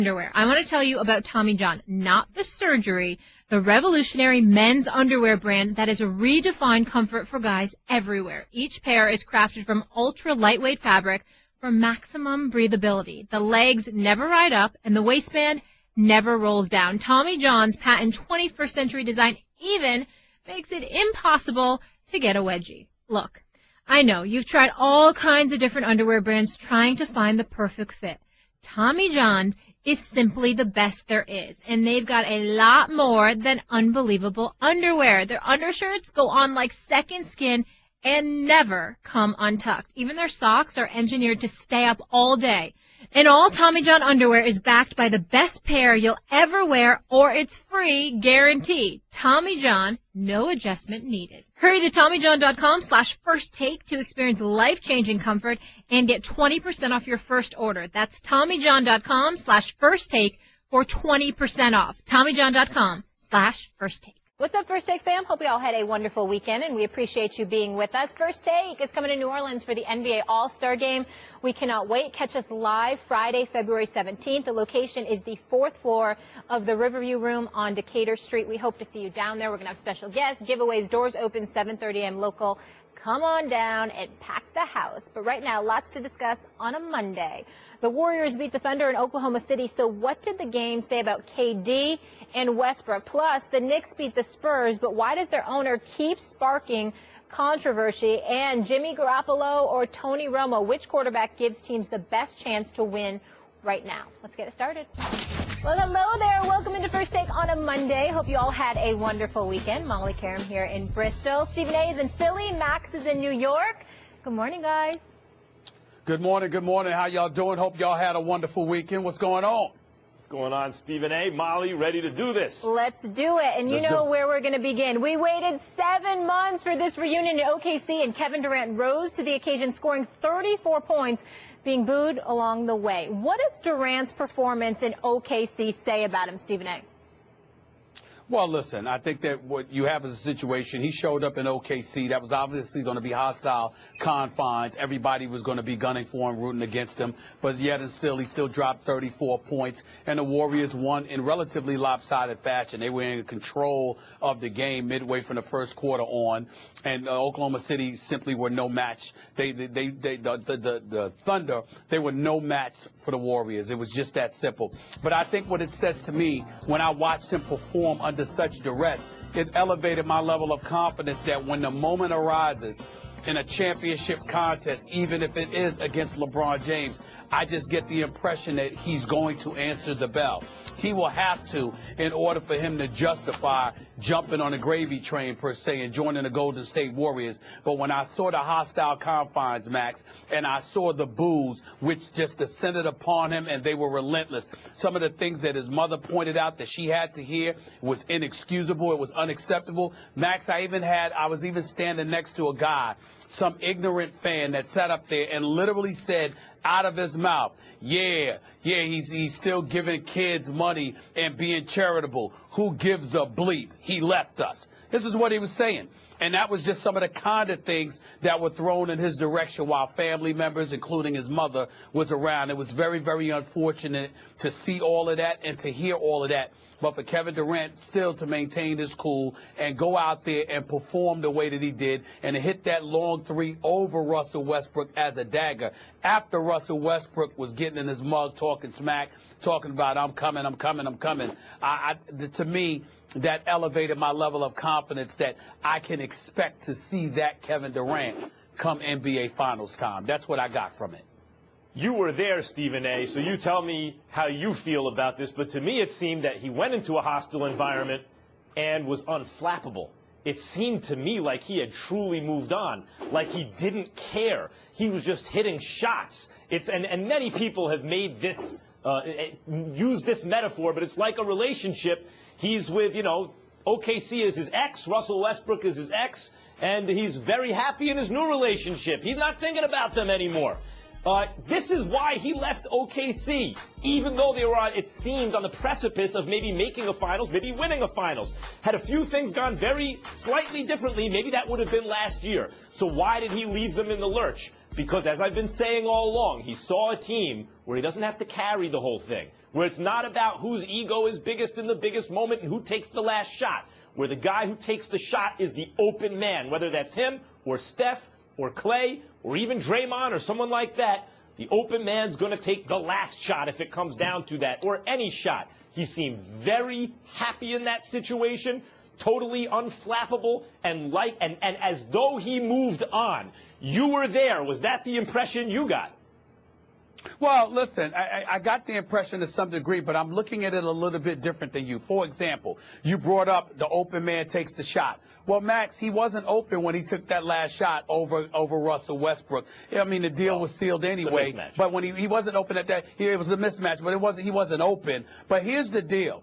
Underwear. I want to tell you about Tommy John, not the surgery, the revolutionary men's underwear brand that has redefined comfort for guys everywhere. Each pair is crafted from ultra lightweight fabric for maximum breathability. The legs never ride up and the waistband never rolls down. Tommy John's patent 21st century design even makes it impossible to get a wedgie. Look, I know you've tried all kinds of different underwear brands trying to find the perfect fit. Tommy John's is simply the best there is, and they've got a lot more than unbelievable underwear. Their undershirts go on like second skin and never come untucked. Even their socks are engineered to stay up all day. And all Tommy John underwear is backed by the best pair you'll ever wear, or it's free guarantee. Tommy John, no adjustment needed. Hurry to TommyJohn.com/firsttake to experience life-changing comfort and get 20% off your first order. That's TommyJohn.com/firsttake for 20% off. TommyJohn.com/firsttake. What's up, First Take fam? Hope you all had a wonderful weekend, and we appreciate you being with us. First Take is coming to New Orleans for the NBA All-Star Game. We cannot wait. Catch us live Friday, February 17th. The location is the 4th floor of the Riverview Room on Decatur Street. We hope to see you down there. We're going to have special guests, giveaways, doors open 7:30 a.m. local. Come on down and pack the house. But right now, lots to discuss on a Monday. The Warriors beat the Thunder in Oklahoma City. So what did the game say about KD and Westbrook? Plus, the Knicks beat the Spurs. But why does their owner keep sparking controversy? And Jimmy Garoppolo or Tony Romo, which quarterback gives teams the best chance to win right now? Let's get it started. Well, hello there. Welcome into First Take on a Monday. Hope you all had a wonderful weekend. Molly Karam here in Bristol. Stephen A. is in Philly. Max is in New York. Good morning, guys. Good morning. Good morning. How y'all doing? Hope y'all had a wonderful weekend. What's going on? What's going on, Stephen A.? Molly, ready to do this? Let's do it. And you know where we're going to begin. We waited 7 months for this reunion in OKC, and Kevin Durant rose to the occasion, scoring 34 points, being booed along the way. What does Durant's performance in OKC say about him, Stephen A.? Well, listen, I think that what you have is a situation. He showed up in OKC. That was obviously going to be hostile confines. Everybody was going to be gunning for him, rooting against him. But yet and still, he still dropped 34 points. And the Warriors won in relatively lopsided fashion. They were in control of the game midway from the first quarter on. And Oklahoma City simply were no match. The Thunder, they were no match for the Warriors. It was just that simple. But I think what it says to me when I watched him perform under such duress, it elevated my level of confidence that when the moment arises in a championship contest, even if it is against LeBron James, I just get the impression that he's going to answer the bell. He will have to in order for him to justify jumping on a gravy train, per se, and joining the Golden State Warriors. But when I saw the hostile confines, Max, and I saw the boos, which just descended upon him, and they were relentless. Some of the things that his mother pointed out that she had to hear was inexcusable. It was unacceptable. Max, I was even standing next to a guy, some ignorant fan that sat up there and literally said out of his mouth, yeah, he's still giving kids money and being charitable. Who gives a bleep? He left us. This is what he was saying. And that was just some of the kind of things that were thrown in his direction while family members, including his mother, was around. It was very, very unfortunate to see all of that and to hear all of that. But for Kevin Durant still to maintain his cool and go out there and perform the way that he did and to hit that long three over Russell Westbrook as a dagger after Russell Westbrook was getting in his mug, talking smack, talking about I'm coming. To me, that elevated my level of confidence that I can expect to see that Kevin Durant come NBA Finals time. That's what I got from it. You were there, Stephen A., so you tell me how you feel about this. But to me, it seemed that he went into a hostile environment and was unflappable. It seemed to me like he had truly moved on, like he didn't care. He was just hitting shots. And many people have made this, used this metaphor, but it's like a relationship. He's with, OKC is his ex, Russell Westbrook is his ex, and he's very happy in his new relationship. He's not thinking about them anymore. This is why he left OKC, even though they were, it seemed, on the precipice of maybe making a finals, maybe winning a finals. Had a few things gone very slightly differently, maybe that would have been last year. So why did he leave them in the lurch? because, as I've been saying all along, he saw a team where he doesn't have to carry the whole thing, where it's not about whose ego is biggest in the biggest moment and who takes the last shot, where the guy who takes the shot is the open man, whether that's him or Steph or Clay or even Draymond or someone like that. The open man's going to take the last shot if it comes down to that, or any shot. He seemed very happy in that situation, totally unflappable, and as though he moved on. You were there. Was that the impression you got? Well, listen, I got the impression to some degree, but I'm looking at it a little bit different than you. For example, you brought up the open man takes the shot. Well, Max, he wasn't open when he took that last shot over Russell Westbrook. I mean, the deal was sealed anyway. But when he wasn't open at that, it was a mismatch, but he wasn't open. But here's the deal.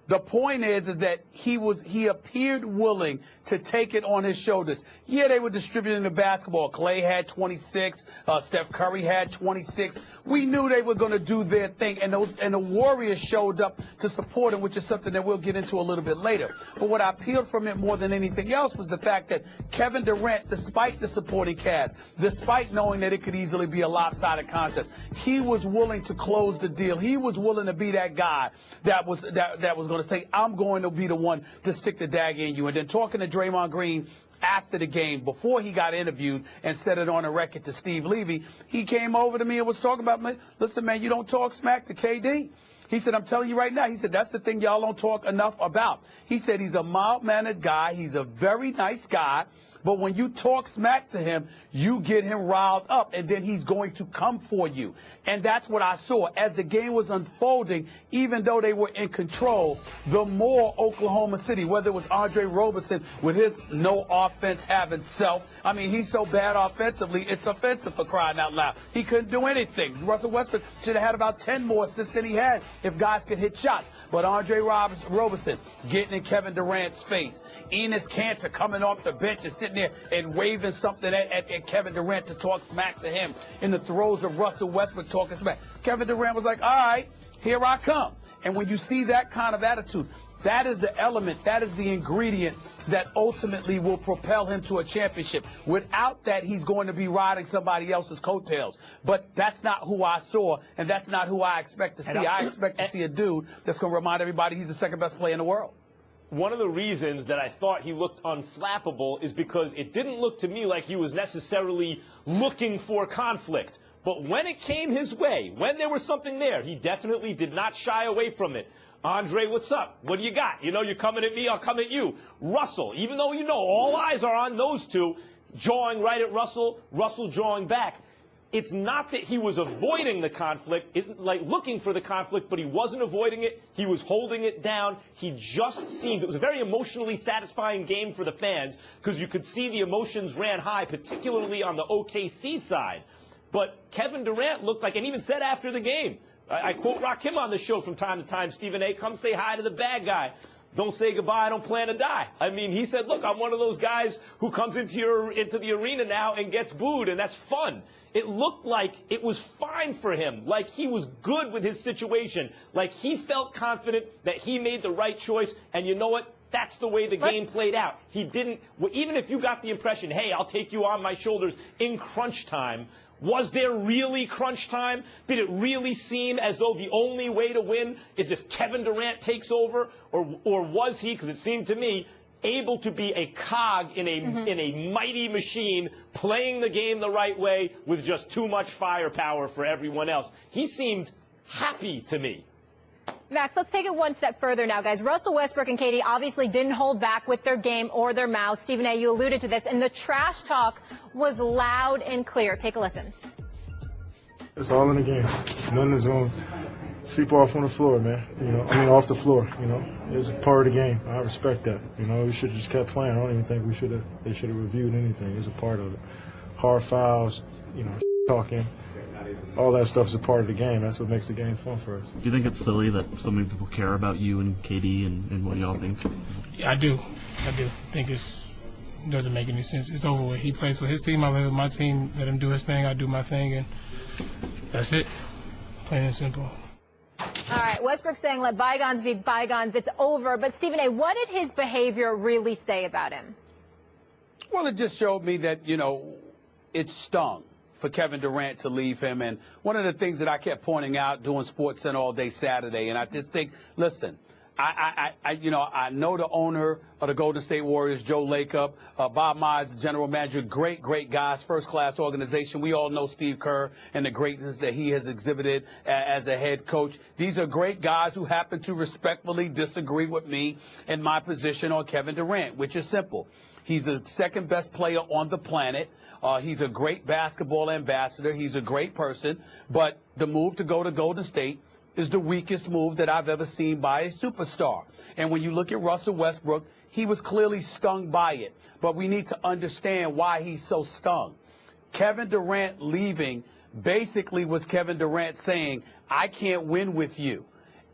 The point is that he appeared willing to take it on his shoulders. Yeah, they were distributing the basketball. Clay had 26. Steph Curry had 26. We knew they were going to do their thing, and the Warriors showed up to support him, which is something that we'll get into a little bit later. But what I appealed from it more than anything else was the fact that Kevin Durant, despite the supporting cast, despite knowing that it could easily be a lopsided contest, he was willing to close the deal. He was willing to be that guy that was going to say, I'm going to be the one to stick the dagger in you. And then talking to Draymond Green after the game, before he got interviewed and said it on a record to Steve Levy, he came over to me and was talking about, listen, man, you don't talk smack to KD. He said, I'm telling you right now, he said, that's the thing y'all don't talk enough about. He said he's a mild-mannered guy. He's a very nice guy. But when you talk smack to him, you get him riled up, and then he's going to come for you. And that's what I saw. As the game was unfolding, even though they were in control, the more Oklahoma City, whether it was Andre Roberson with his no offense having self, I mean, he's so bad offensively, it's offensive for crying out loud. He couldn't do anything. Russell Westbrook should have had about 10 more assists than he had if guys could hit shots. But Andre Roberson getting in Kevin Durant's face. Enes Kanter coming off the bench and sitting there and waving something at Kevin Durant to talk smack to him in the throes of Russell Westbrook talking smack. Kevin Durant was like, all right, here I come. And when you see that kind of attitude, that is the element, that is the ingredient that ultimately will propel him to a championship. Without that, he's going to be riding somebody else's coattails. But that's not who I saw, and that's not who I expect to see. I expect to see a dude that's going to remind everybody he's the second best player in the world. One of the reasons that I thought he looked unflappable is because it didn't look to me like he was necessarily looking for conflict. But when it came his way, when there was something there, he definitely did not shy away from it. Andre, what's up? What do you got? You know, you're coming at me, I'll come at you. Russell, even though you know all eyes are on those two, jawing right at Russell, Russell jawing back. It's not that he was avoiding the conflict, like looking for the conflict, but he wasn't avoiding it. He was holding it down. He just seemed, it was a very emotionally satisfying game for the fans because you could see the emotions ran high, particularly on the OKC side. But Kevin Durant looked like, and even said after the game, I quote Rakim on the show from time to time, Stephen A., come say hi to the bad guy. Don't say goodbye, I don't plan to die. I mean, he said, look, I'm one of those guys who comes into the arena now and gets booed, and that's fun. It looked like it was fine for him, like he was good with his situation, like he felt confident that he made the right choice, and you know what? That's the way the game played out. He didn't, even if you got the impression, hey, I'll take you on my shoulders in crunch time, was there really crunch time? Did it really seem as though the only way to win is if Kevin Durant takes over? Or was he, because it seemed to me, able to be a cog in a mighty machine, playing the game the right way with just too much firepower for everyone else? He seemed happy to me. Max, let's take it one step further now, guys. Russell Westbrook and KD obviously didn't hold back with their game or their mouths. Stephen A., you alluded to this, and the trash talk was loud and clear. Take a listen. It's all in the game. Nothing is going to seep off on the floor, man. You know, I mean, off the floor. You know, it's a part of the game. I respect that. You know, we should have just kept playing. I don't even think they should have reviewed anything. It's a part of it. Hard fouls, you know, talking. All that stuff's a part of the game. That's what makes the game fun for us. Do you think it's silly that so many people care about you and KD and what y'all think? Yeah, I do. I think it doesn't make any sense. It's over with. He plays for his team. I live with my team. Let him do his thing. I do my thing, and that's it. Plain and simple. All right, Westbrook saying let bygones be bygones. It's over. But, Stephen A., what did his behavior really say about him? Well, it just showed me that, you know, it stung. for Kevin Durant to leave him. And one of the things that I kept pointing out doing Sports Center all day Saturday, and I just think, listen, I know the owner of the Golden State Warriors, Joe Lacob, Bob Myers, the general manager, great guys, first-class organization. We all know Steve Kerr and the greatness that he has exhibited as a head coach. These are great guys who happen to respectfully disagree with me and my position on Kevin Durant, which is simple. He's the second best player on the planet. He's a great basketball ambassador. He's a great person. But the move to go to Golden State is the weakest move that I've ever seen by a superstar. And when you look at Russell Westbrook, he was clearly stung by it. But we need to understand why he's so stung. Kevin Durant leaving basically was Kevin Durant saying, I can't win with you.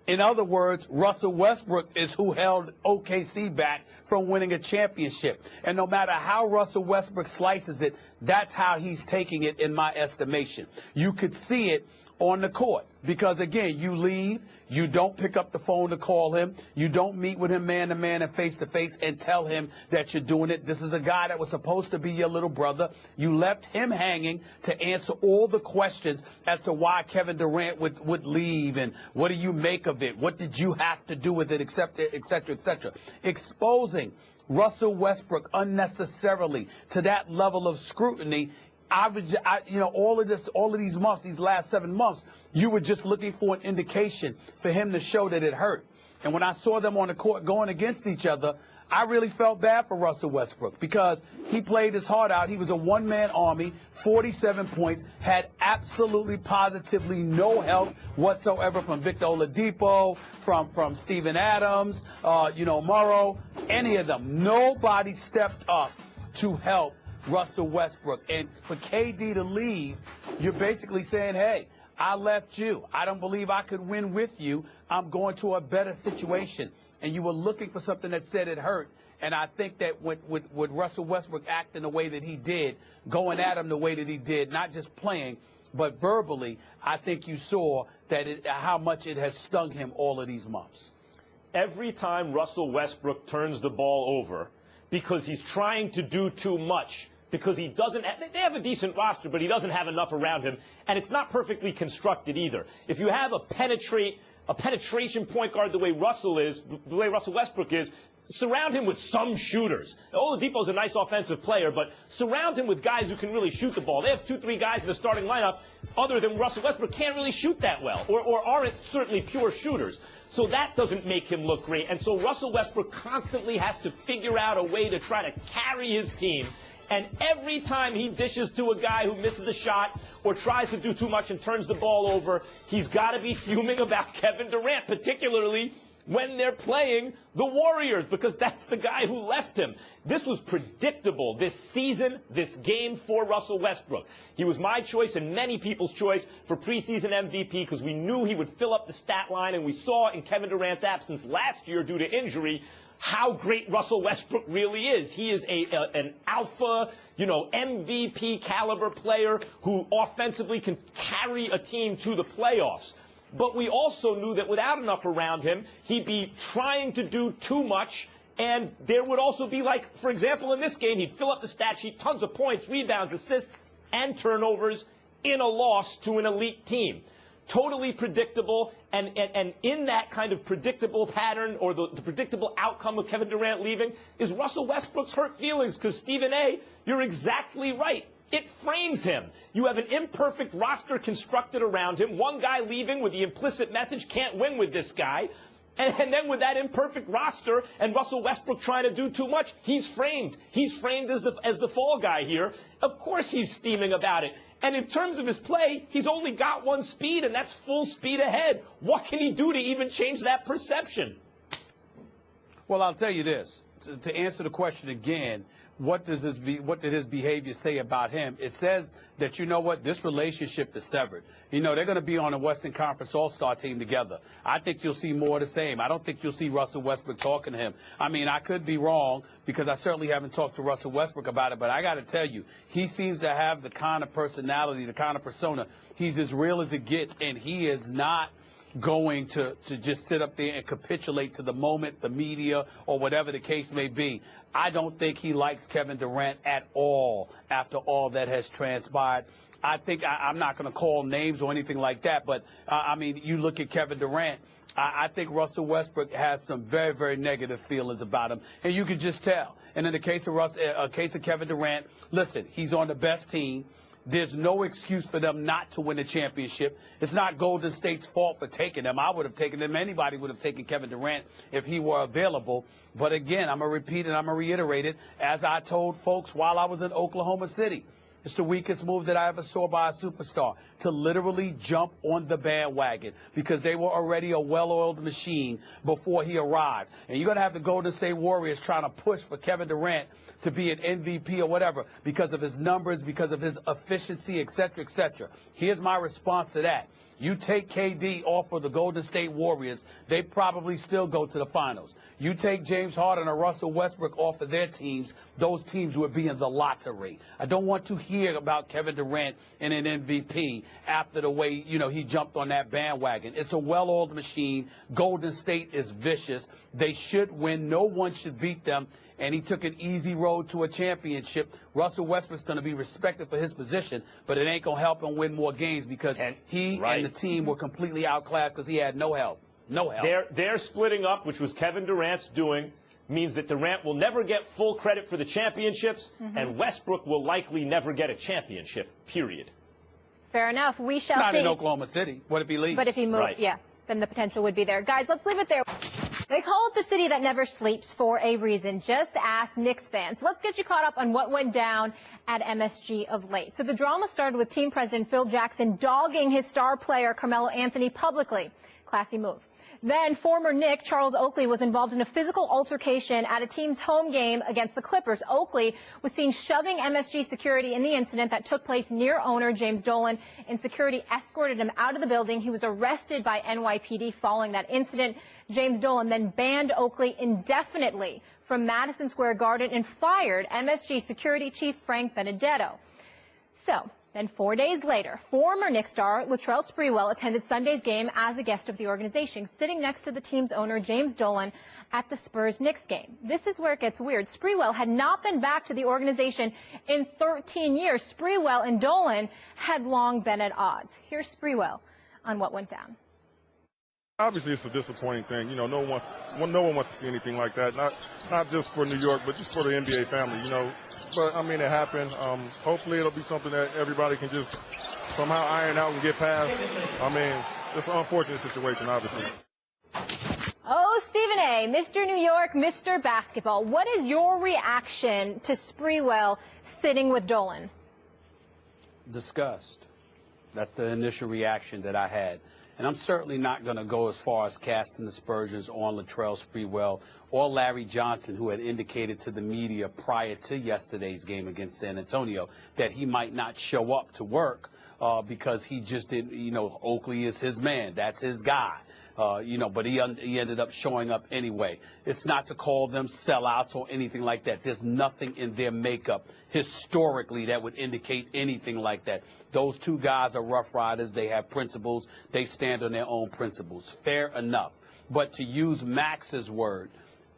In other words, Russell Westbrook is who held OKC back from winning a championship. And no matter how Russell Westbrook slices it, that's how he's taking it in my estimation. You could see it on the court because, again, you leave, you don't pick up the phone to call him, you don't meet with him man-to-man and face-to-face and tell him that you're doing it. This is a guy that was supposed to be your little brother. You left him hanging to answer all the questions as to why Kevin Durant would leave and what do you make of it, what did you have to do with it, et cetera, et cetera. Exposing Russell Westbrook unnecessarily to that level of scrutiny. All of these months, these last 7 months, you were just looking for an indication for him to show that it hurt. And when I saw them on the court going against each other, I really felt bad for Russell Westbrook because he played his heart out. He was a one-man army, 47 points, had absolutely positively no help whatsoever from Victor Oladipo, from Steven Adams, Morrow, any of them. Nobody stepped up to help Russell Westbrook. And for KD to leave, you're basically saying, hey, I left you. I don't believe I could win with you. I'm going to a better situation. And you were looking for something that said it hurt. And I think that with Russell Westbrook acting the way that he did, going at him the way that he did, not just playing, but verbally, I think you saw that how much it has stung him all of these months. Every time Russell Westbrook turns the ball over because he's trying to do too much, because he doesn't – they have a decent roster, but he doesn't have enough around him, and it's not perfectly constructed either. If you have a penetration point guard the way Russell Westbrook is, surround him with some shooters. Oladipo's a nice offensive player, but surround him with guys who can really shoot the ball. They have 2-3 guys in the starting lineup other than Russell Westbrook can't really shoot that well or aren't certainly pure shooters. So that doesn't make him look great. And so Russell Westbrook constantly has to figure out a way to try to carry his team. And every time he dishes to a guy who misses a shot or tries to do too much and turns the ball over, he's got to be fuming about Kevin Durant, particularly when they're playing the Warriors, because that's the guy who left him. This was predictable, this season, this game for Russell Westbrook. He was my choice and many people's choice for preseason MVP because we knew he would fill up the stat line, and we saw in Kevin Durant's absence last year due to injury how great Russell Westbrook really is. He is an alpha, MVP caliber player who offensively can carry a team to the playoffs. But we also knew that without enough around him, he'd be trying to do too much. And there would also be, like, for example, in this game, he'd fill up the stat sheet, tons of points, rebounds, assists, and turnovers in a loss to an elite team. Totally predictable, and in that kind of predictable pattern or the predictable outcome of Kevin Durant leaving is Russell Westbrook's hurt feelings because, Stephen A., you're exactly right. It frames him. You have an imperfect roster constructed around him. One guy leaving with the implicit message, can't win with this guy. And then with that imperfect roster and Russell Westbrook trying to do too much, he's framed. He's framed as the fall guy here. Of course he's steaming about it. And in terms of his play, he's only got one speed, and that's full speed ahead. What can he do to even change that perception? Well, I'll tell you this. To answer the question again, what did his behavior say about him? It says that, this relationship is severed. They're going to be on a Western Conference All-Star team together. I think you'll see more of the same. I don't think you'll see Russell Westbrook talking to him. I mean, I could be wrong because I certainly haven't talked to Russell Westbrook about it, but I got to tell you, he seems to have the kind of personality, the kind of persona. He's as real as it gets, and he is not going to just sit up there and capitulate to the moment, the media, or whatever the case may be. I don't think he likes Kevin Durant at all after all that has transpired. I think I'm not going to call names or anything like that, but I mean, you look at Kevin Durant. I think Russell Westbrook has some very, very negative feelings about him, and you can just tell. And in the case of Kevin Durant, listen, he's on the best team. There's no excuse for them not to win a championship. It's not Golden State's fault for taking them. I would have taken them. Anybody would have taken Kevin Durant if he were available. But again, I'm going to repeat and I'm going to reiterate it, as I told folks while I was in Oklahoma City. It's the weakest move that I ever saw by a superstar, to literally jump on the bandwagon, because they were already a well-oiled machine before he arrived. And you're going to have the Golden State Warriors trying to push for Kevin Durant to be an MVP or whatever because of his numbers, because of his efficiency, et cetera, et cetera. Here's my response to that. You take KD off of the Golden State Warriors, they probably still go to the finals. You take James Harden or Russell Westbrook off of their teams, those teams would be in the lottery. I don't want to hear about Kevin Durant and an MVP after the way, he jumped on that bandwagon. It's a well-oiled machine. Golden State is vicious. They should win. No one should beat them. And he took an easy road to a championship. Russell Westbrook's going to be respected for his position, but it ain't going to help him win more games because he and the team were completely outclassed because he had no help. No help. Their splitting up, which was Kevin Durant's doing, means that Durant will never get full credit for the championships, and Westbrook will likely never get a championship, period. Fair enough. We shall see. Not in Oklahoma City. What if he leaves? But if he moves, then the potential would be there. Guys, let's leave it there. They call it the city that never sleeps for a reason. Just ask Knicks fans. Let's get you caught up on what went down at MSG of late. So the drama started with team president Phil Jackson dogging his star player Carmelo Anthony publicly. Classy move. Then former Knick Charles Oakley was involved in a physical altercation at a team's home game against the Clippers. Oakley was seen shoving MSG security in the incident that took place near owner James Dolan, and security escorted him out of the building. He was arrested by NYPD following that incident. James Dolan then banned Oakley indefinitely from Madison Square Garden and fired MSG security chief Frank Benedetto. So then 4 days later, former Knicks star Latrell Sprewell attended Sunday's game as a guest of the organization, sitting next to the team's owner, James Dolan, at the Spurs-Knicks game. This is where it gets weird. Sprewell had not been back to the organization in 13 years. Sprewell and Dolan had long been at odds. Here's Sprewell on what went down. Obviously, it's a disappointing thing. No one wants to see anything like that. Not just for New York, but just for the NBA family. But I mean, it happened. Hopefully, it'll be something that everybody can just somehow iron out and get past. I mean, it's an unfortunate situation, obviously. Oh, Stephen A., Mr. New York, Mr. Basketball. What is your reaction to Sprewell sitting with Dolan? Disgust. That's the initial reaction that I had. And I'm certainly not going to go as far as casting aspersions on Latrell Sprewell or Larry Johnson, who had indicated to the media prior to yesterday's game against San Antonio that he might not show up to work because he just didn't, Oakley is his man. That's his guy. But he ended up showing up anyway. It's not to call them sellouts or anything like that. There's nothing in their makeup historically that would indicate anything like that. Those two guys are rough riders. They have principles. They stand on their own principles. Fair enough. But to use Max's word,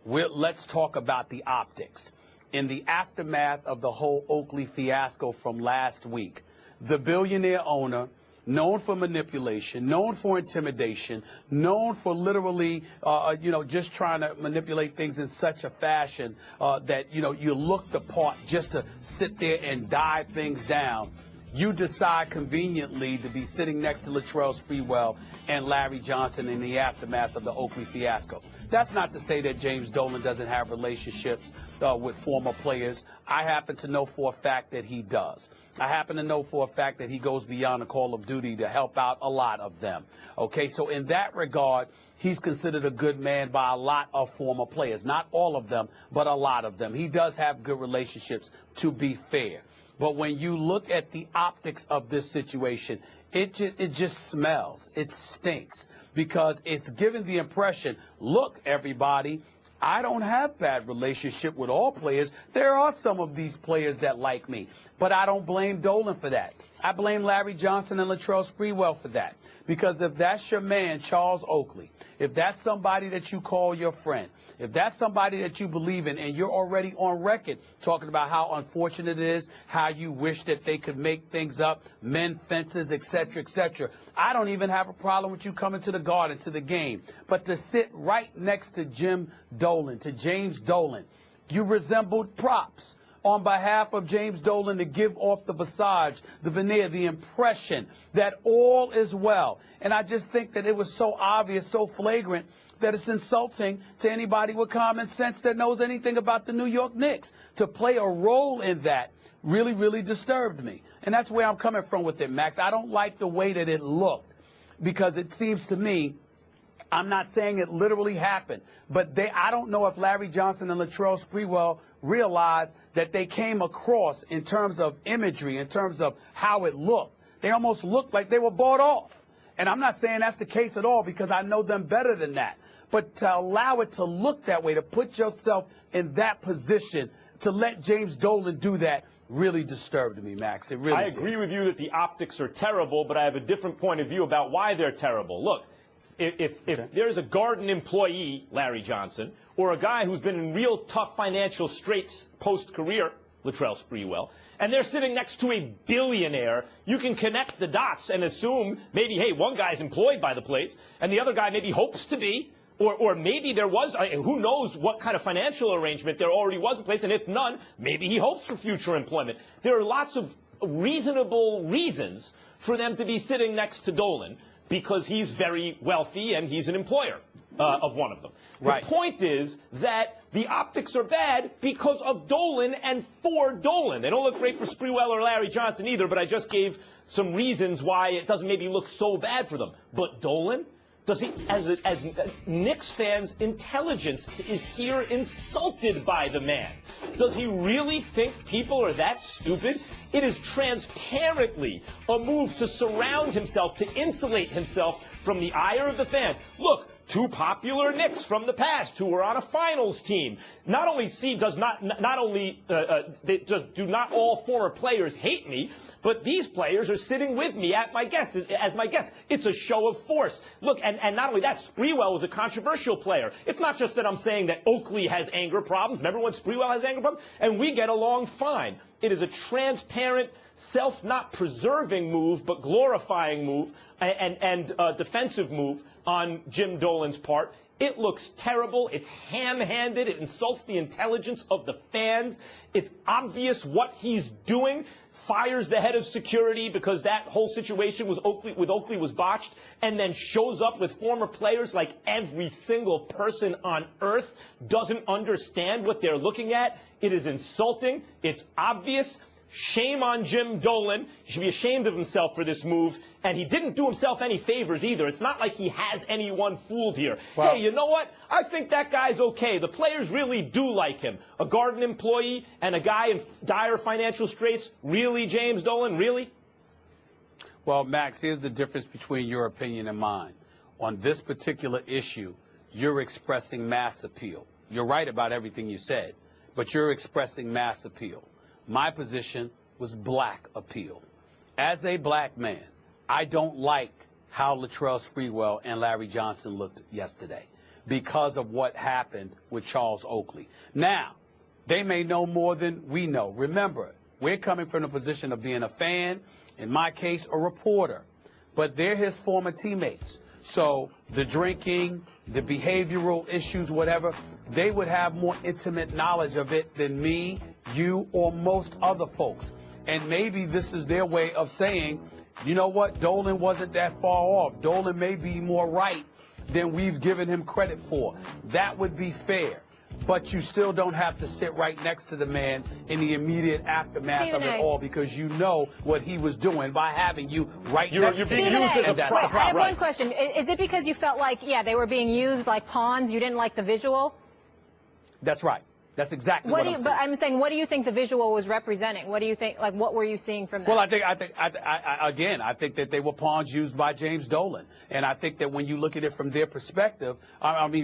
let's talk about the optics. In the aftermath of the whole Oakley fiasco from last week, the billionaire owner, known for manipulation, known for intimidation, known for literally, just trying to manipulate things in such a fashion that, you look the part just to sit there and dive things down. You decide conveniently to be sitting next to Latrell Sprewell and Larry Johnson in the aftermath of the Oakley fiasco. That's not to say that James Dolan doesn't have relationships with former players. I happen to know for a fact that he does. I happen to know for a fact that he goes beyond the call of duty to help out a lot of them. Okay, so in that regard, he's considered a good man by a lot of former players. Not all of them, but a lot of them. He does have good relationships, to be fair. But when you look at the optics of this situation, it just smells. It stinks because it's given the impression, look, everybody, I don't have bad relationship with all players. There are some of these players that like me. But I don't blame Dolan for that. I blame Larry Johnson and Latrell Sprewell for that. Because if that's your man, Charles Oakley, if that's somebody that you call your friend, if that's somebody that you believe in, and you're already on record talking about how unfortunate it is, how you wish that they could make things up, mend fences, et cetera, I don't even have a problem with you coming to the Garden, to the game. But to sit right next to Jim Dolan, to James Dolan, you resembled props on behalf of James Dolan to give off the visage, the veneer, the impression that all is well. And I just think that it was so obvious, so flagrant, that it's insulting to anybody with common sense that knows anything about the New York Knicks. To play a role in that really, really disturbed me. And that's where I'm coming from with it, Max. I don't like the way that it looked, because it seems to me, I'm not saying it literally happened, but I don't know if Larry Johnson and Latrell Sprewell realized that they came across, in terms of imagery, in terms of how it looked, they almost looked like they were bought off. And I'm not saying that's the case at all, because I know them better than that. But to allow it to look that way, to put yourself in that position, to let James Dolan do that, really disturbed me, Max. It really I agree with you that the optics are terrible, but I have a different point of view about why they're terrible. Look, if there's a Garden employee, Larry Johnson, or a guy who's been in real tough financial straits post-career, Latrell Sprewell, and they're sitting next to a billionaire, you can connect the dots and assume maybe, hey, one guy's employed by the place, and the other guy maybe hopes to be, or maybe there was, who knows what kind of financial arrangement there already was in place, and if none, maybe he hopes for future employment. There are lots of reasonable reasons for them to be sitting next to Dolan, because he's very wealthy and he's an employer of one of them. Right. The point is that the optics are bad because of Dolan and for Dolan. They don't look great for Sprewell or Larry Johnson either, but I just gave some reasons why it doesn't maybe look so bad for them. But Dolan, does he, as Knicks fans, intelligence is here insulted by the man? Does he really think people are that stupid? It is transparently a move to surround himself, to insulate himself from the ire of the fans. Look, two popular Knicks from the past who were on a finals team. Not only do not all former players hate me, but these players are sitting with me as my guest. It's a show of force. Look, and not only that, Sprewell was a controversial player. It's not just that I'm saying that Oakley has anger problems. Remember when Sprewell has anger problems? And we get along fine. It is a transparent, not preserving move, but glorifying move and defensive move on Jim Dolan's part. It looks terrible. It's ham-handed. It insults the intelligence of the fans. It's obvious what he's doing. Fires the head of security because that whole situation with Oakley was botched, and then shows up with former players like every single person on earth doesn't understand what they're looking at. It is insulting. It's obvious. Shame on Jim Dolan. He should be ashamed of himself for this move. And he didn't do himself any favors either. It's not like he has anyone fooled here. Well, hey, you know what? I think that guy's okay. The players really do like him. A Garden employee and a guy in dire financial straits. Really, James Dolan? Really? Well, Max, here's the difference between your opinion and mine. On this particular issue, you're expressing mass appeal. You're right about everything you said, but you're expressing mass appeal. My position was black appeal. As a black man, I don't like how Latrell Sprewell and Larry Johnson looked yesterday because of what happened with Charles Oakley. Now, they may know more than we know. Remember, we're coming from the position of being a fan, in my case, a reporter, but they're his former teammates. So the drinking, the behavioral issues, whatever, they would have more intimate knowledge of it than me, you, or most other folks. And maybe this is their way of saying, you know what, Dolan wasn't that far off. Dolan may be more right than we've given him credit for. That would be fair. But you still don't have to sit right next to the man in the immediate aftermath of it all, because you know what he was doing by having you right next to him. I have one question. Is it because you felt like, they were being used like pawns? You didn't like the visual? That's right. That's exactly what I'm saying. But I'm saying, what do you think the visual was representing? What do you think, like, what were you seeing from that? Well, I think that they were pawns used by James Dolan. And I think that when you look at it from their perspective,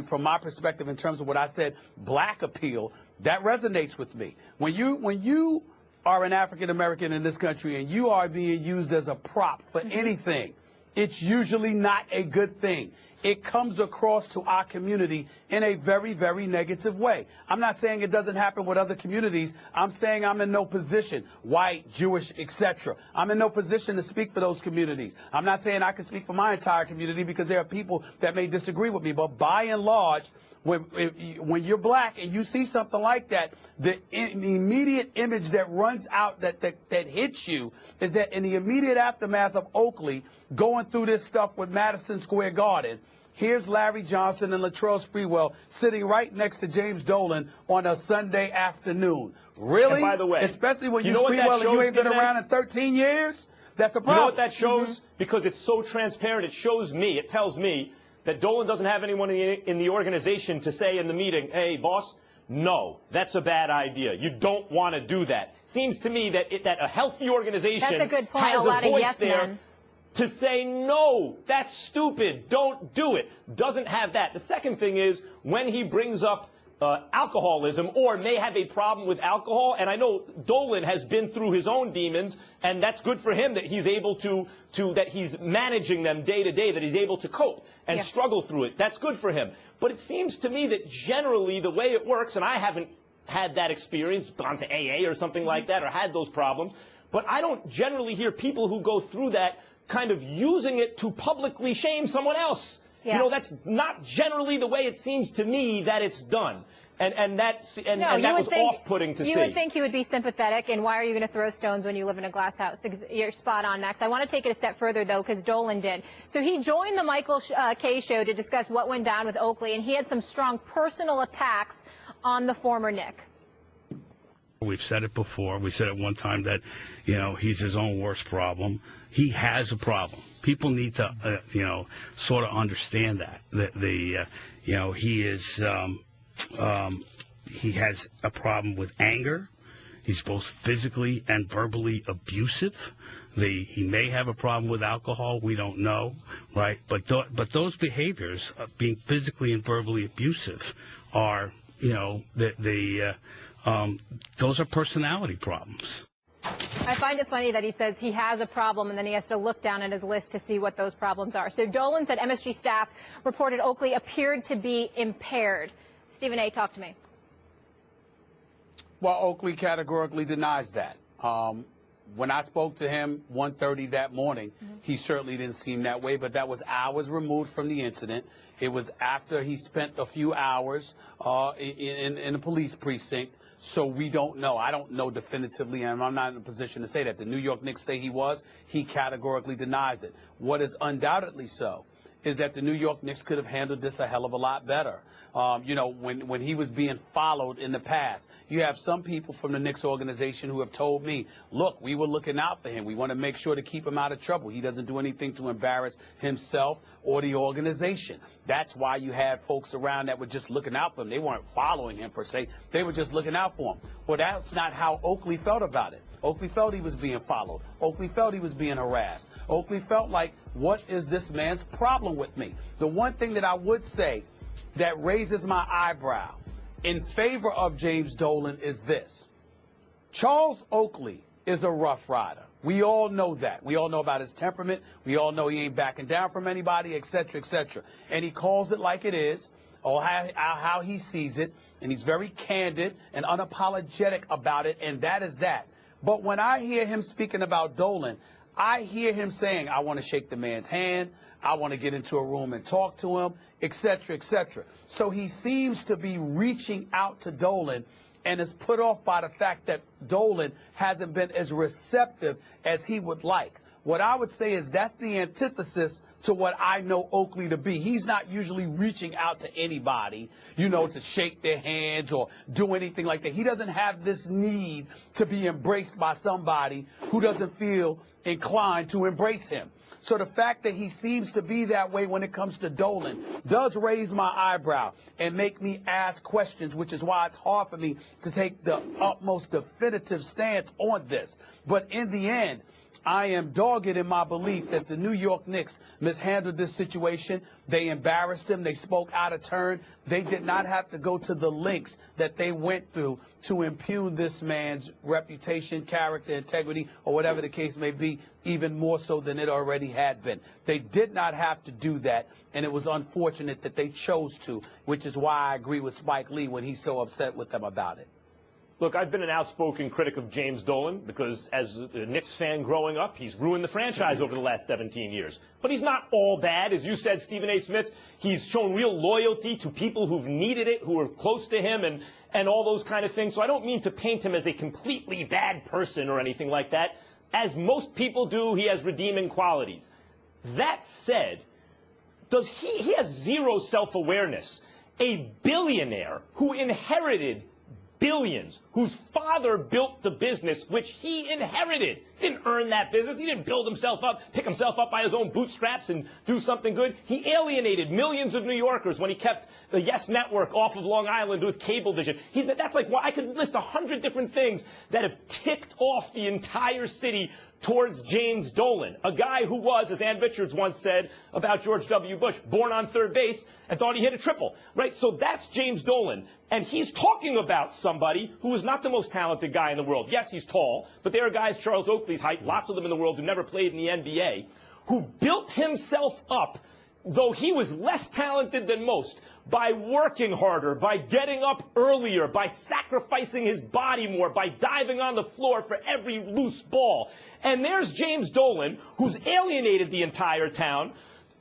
from my perspective in terms of what I said, black appeal, that resonates with me. When you are an African American in this country and you are being used as a prop for anything, it's usually not a good thing. It comes across to our community in a very, very negative way. I'm not saying it doesn't happen with other communities. I'm saying I'm in no position, white, Jewish, etc. I'm in no position to speak for those communities. I'm not saying I can speak for my entire community because there are people that may disagree with me. But by and large, when you're black and you see something like that, the immediate image that runs out that hits you is that in the immediate aftermath of Oakley going through this stuff with Madison Square Garden, here's Larry Johnson and Latrell Sprewell sitting right next to James Dolan on a Sunday afternoon. Really? And by the way, especially when you you know what that Sprewell and you shows, ain't been Stephen A? around in 13 years? That's a problem. You know what that shows? Because it's so transparent. It shows me, it tells me that Dolan doesn't have anyone in the organization to say in the meeting, hey, boss, no, that's a bad idea. You don't want to do that. Seems to me that that a healthy organization That's a good point. has A lot a of voice yes there men. to say, no, that's stupid. Don't do it. Doesn't have that. The second thing is when he brings up alcoholism or may have a problem with alcohol, and I know Dolan has been through his own demons, and that's good for him that he's able to that he's managing them day to day, that he's able to cope and struggle through it. That's good for him. But it seems to me that generally the way it works, and I haven't had that experience, gone to AA or something like that, or had those problems, but I don't generally hear people who go through that kind of using it to publicly shame someone else. Yeah. You know, that's not generally the way it seems to me that it's done. And that was off-putting to see. You would think he would be sympathetic, and why are you going to throw stones when you live in a glass house? You're spot on, Max. I want to take it a step further, though, because Dolan did. So he joined the Michael Kay show to discuss what went down with Oakley, and he had some strong personal attacks on the former Knick. We've said it before. We said at one time that, you know, he's his own worst problem. He has a problem. People need to, sort of understand that he has a problem with anger. He's both physically and verbally abusive. He may have a problem with alcohol. We don't know, right? But those behaviors, being physically and verbally abusive, are, those are personality problems. I find it funny that he says he has a problem and then he has to look down at his list to see what those problems are. So Dolan said MSG staff reported Oakley appeared to be impaired. Stephen A., talk to me. Well, Oakley categorically denies that. When I spoke to him 1:30 that morning, he certainly didn't seem that way, but that was hours removed from the incident. It was after he spent a few hours in the police precinct. So we don't know. I don't know definitively, and I'm not in a position to say that. The New York Knicks say he was. He categorically denies it. What is undoubtedly so is that the New York Knicks could have handled this a hell of a lot better. When he was being followed in the past, you have some people from the Knicks organization who have told me, look, we were looking out for him. We want to make sure to keep him out of trouble. He doesn't do anything to embarrass himself or the organization. That's why you had folks around that were just looking out for him. They weren't following him per se. They were just looking out for him. Well, that's not how Oakley felt about it. Oakley felt he was being followed. Oakley felt he was being harassed. Oakley felt like, what is this man's problem with me? The one thing that I would say that raises my eyebrow in favor of James Dolan is this. Charles Oakley is a rough rider. We all know that. We all know about his temperament. We all know he ain't backing down from anybody, et cetera, et cetera. And he calls it like it is, or how he sees it, and he's very candid and unapologetic about it, and that is that. But when I hear him speaking about Dolan, I hear him saying, I want to shake the man's hand, I want to get into a room and talk to him, et cetera, et cetera. So he seems to be reaching out to Dolan and is put off by the fact that Dolan hasn't been as receptive as he would like. What I would say is that's the antithesis to what I know Oakley to be. He's not usually reaching out to anybody, to shake their hands or do anything like that. He doesn't have this need to be embraced by somebody who doesn't feel inclined to embrace him. So the fact that he seems to be that way when it comes to Dolan does raise my eyebrow and make me ask questions, which is why it's hard for me to take the utmost definitive stance on this. But in the end, I am dogged in my belief that the New York Knicks mishandled this situation. They embarrassed him. They spoke out of turn. They did not have to go to the lengths that they went through to impugn this man's reputation, character, integrity, or whatever the case may be, even more so than it already had been. They did not have to do that, and it was unfortunate that they chose to, which is why I agree with Spike Lee when he's so upset with them about it. Look, I've been an outspoken critic of James Dolan because as a Knicks fan growing up, he's ruined the franchise over the last 17 years. But he's not all bad. As you said, Stephen A. Smith, he's shown real loyalty to people who've needed it, who are close to him and all those kind of things. So I don't mean to paint him as a completely bad person or anything like that. As most people do, he has redeeming qualities. That said, he has zero self-awareness. A billionaire who inherited billions, whose father built the business, which he inherited. He didn't earn that business. He didn't build himself up, pick himself up by his own bootstraps and do something good. He alienated millions of New Yorkers when he kept the Yes Network off of Long Island with Cablevision. That's like, well, I could list 100 different things that have ticked off the entire city towards James Dolan, a guy who was, as Ann Richards once said about George W. Bush, born on third base and thought he hit a triple, right? So that's James Dolan. And he's talking about somebody who is not the most talented guy in the world. Yes, he's tall, but there are guys Charles Oakley's height, lots of them in the world who never played in the NBA, who built himself up, though he was less talented than most, by working harder, by getting up earlier, by sacrificing his body more, by diving on the floor for every loose ball. And there's James Dolan, who's alienated the entire town,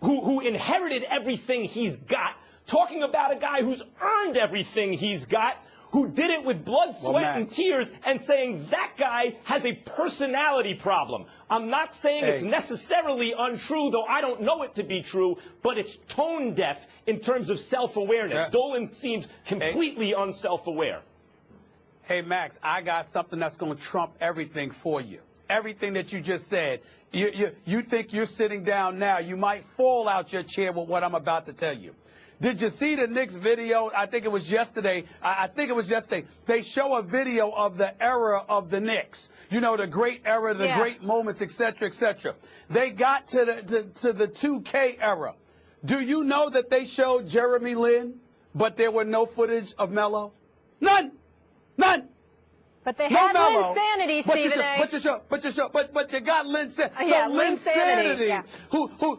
who inherited everything he's got, talking about a guy who's earned everything he's got, who did it with blood, sweat, and tears, and saying that guy has a personality problem. I'm not saying it's necessarily untrue, though I don't know it to be true, but it's tone deaf in terms of self-awareness. Yeah. Dolan seems completely unself-aware. Hey, Max, I got something that's going to trump everything for you. Everything that you just said. You think you're sitting down now. You might fall out your chair with what I'm about to tell you. Did you see the Knicks video? I think it was yesterday. I think it was yesterday. They show a video of the era of the Knicks. You know, the great era, the great moments, et cetera, et cetera. They got to the 2K era. Do you know that they showed Jeremy Lin, but there were no footage of Melo? None. None. But they had Linsanity, Stephen A. But you got Linsanity. Yeah, Linsanity.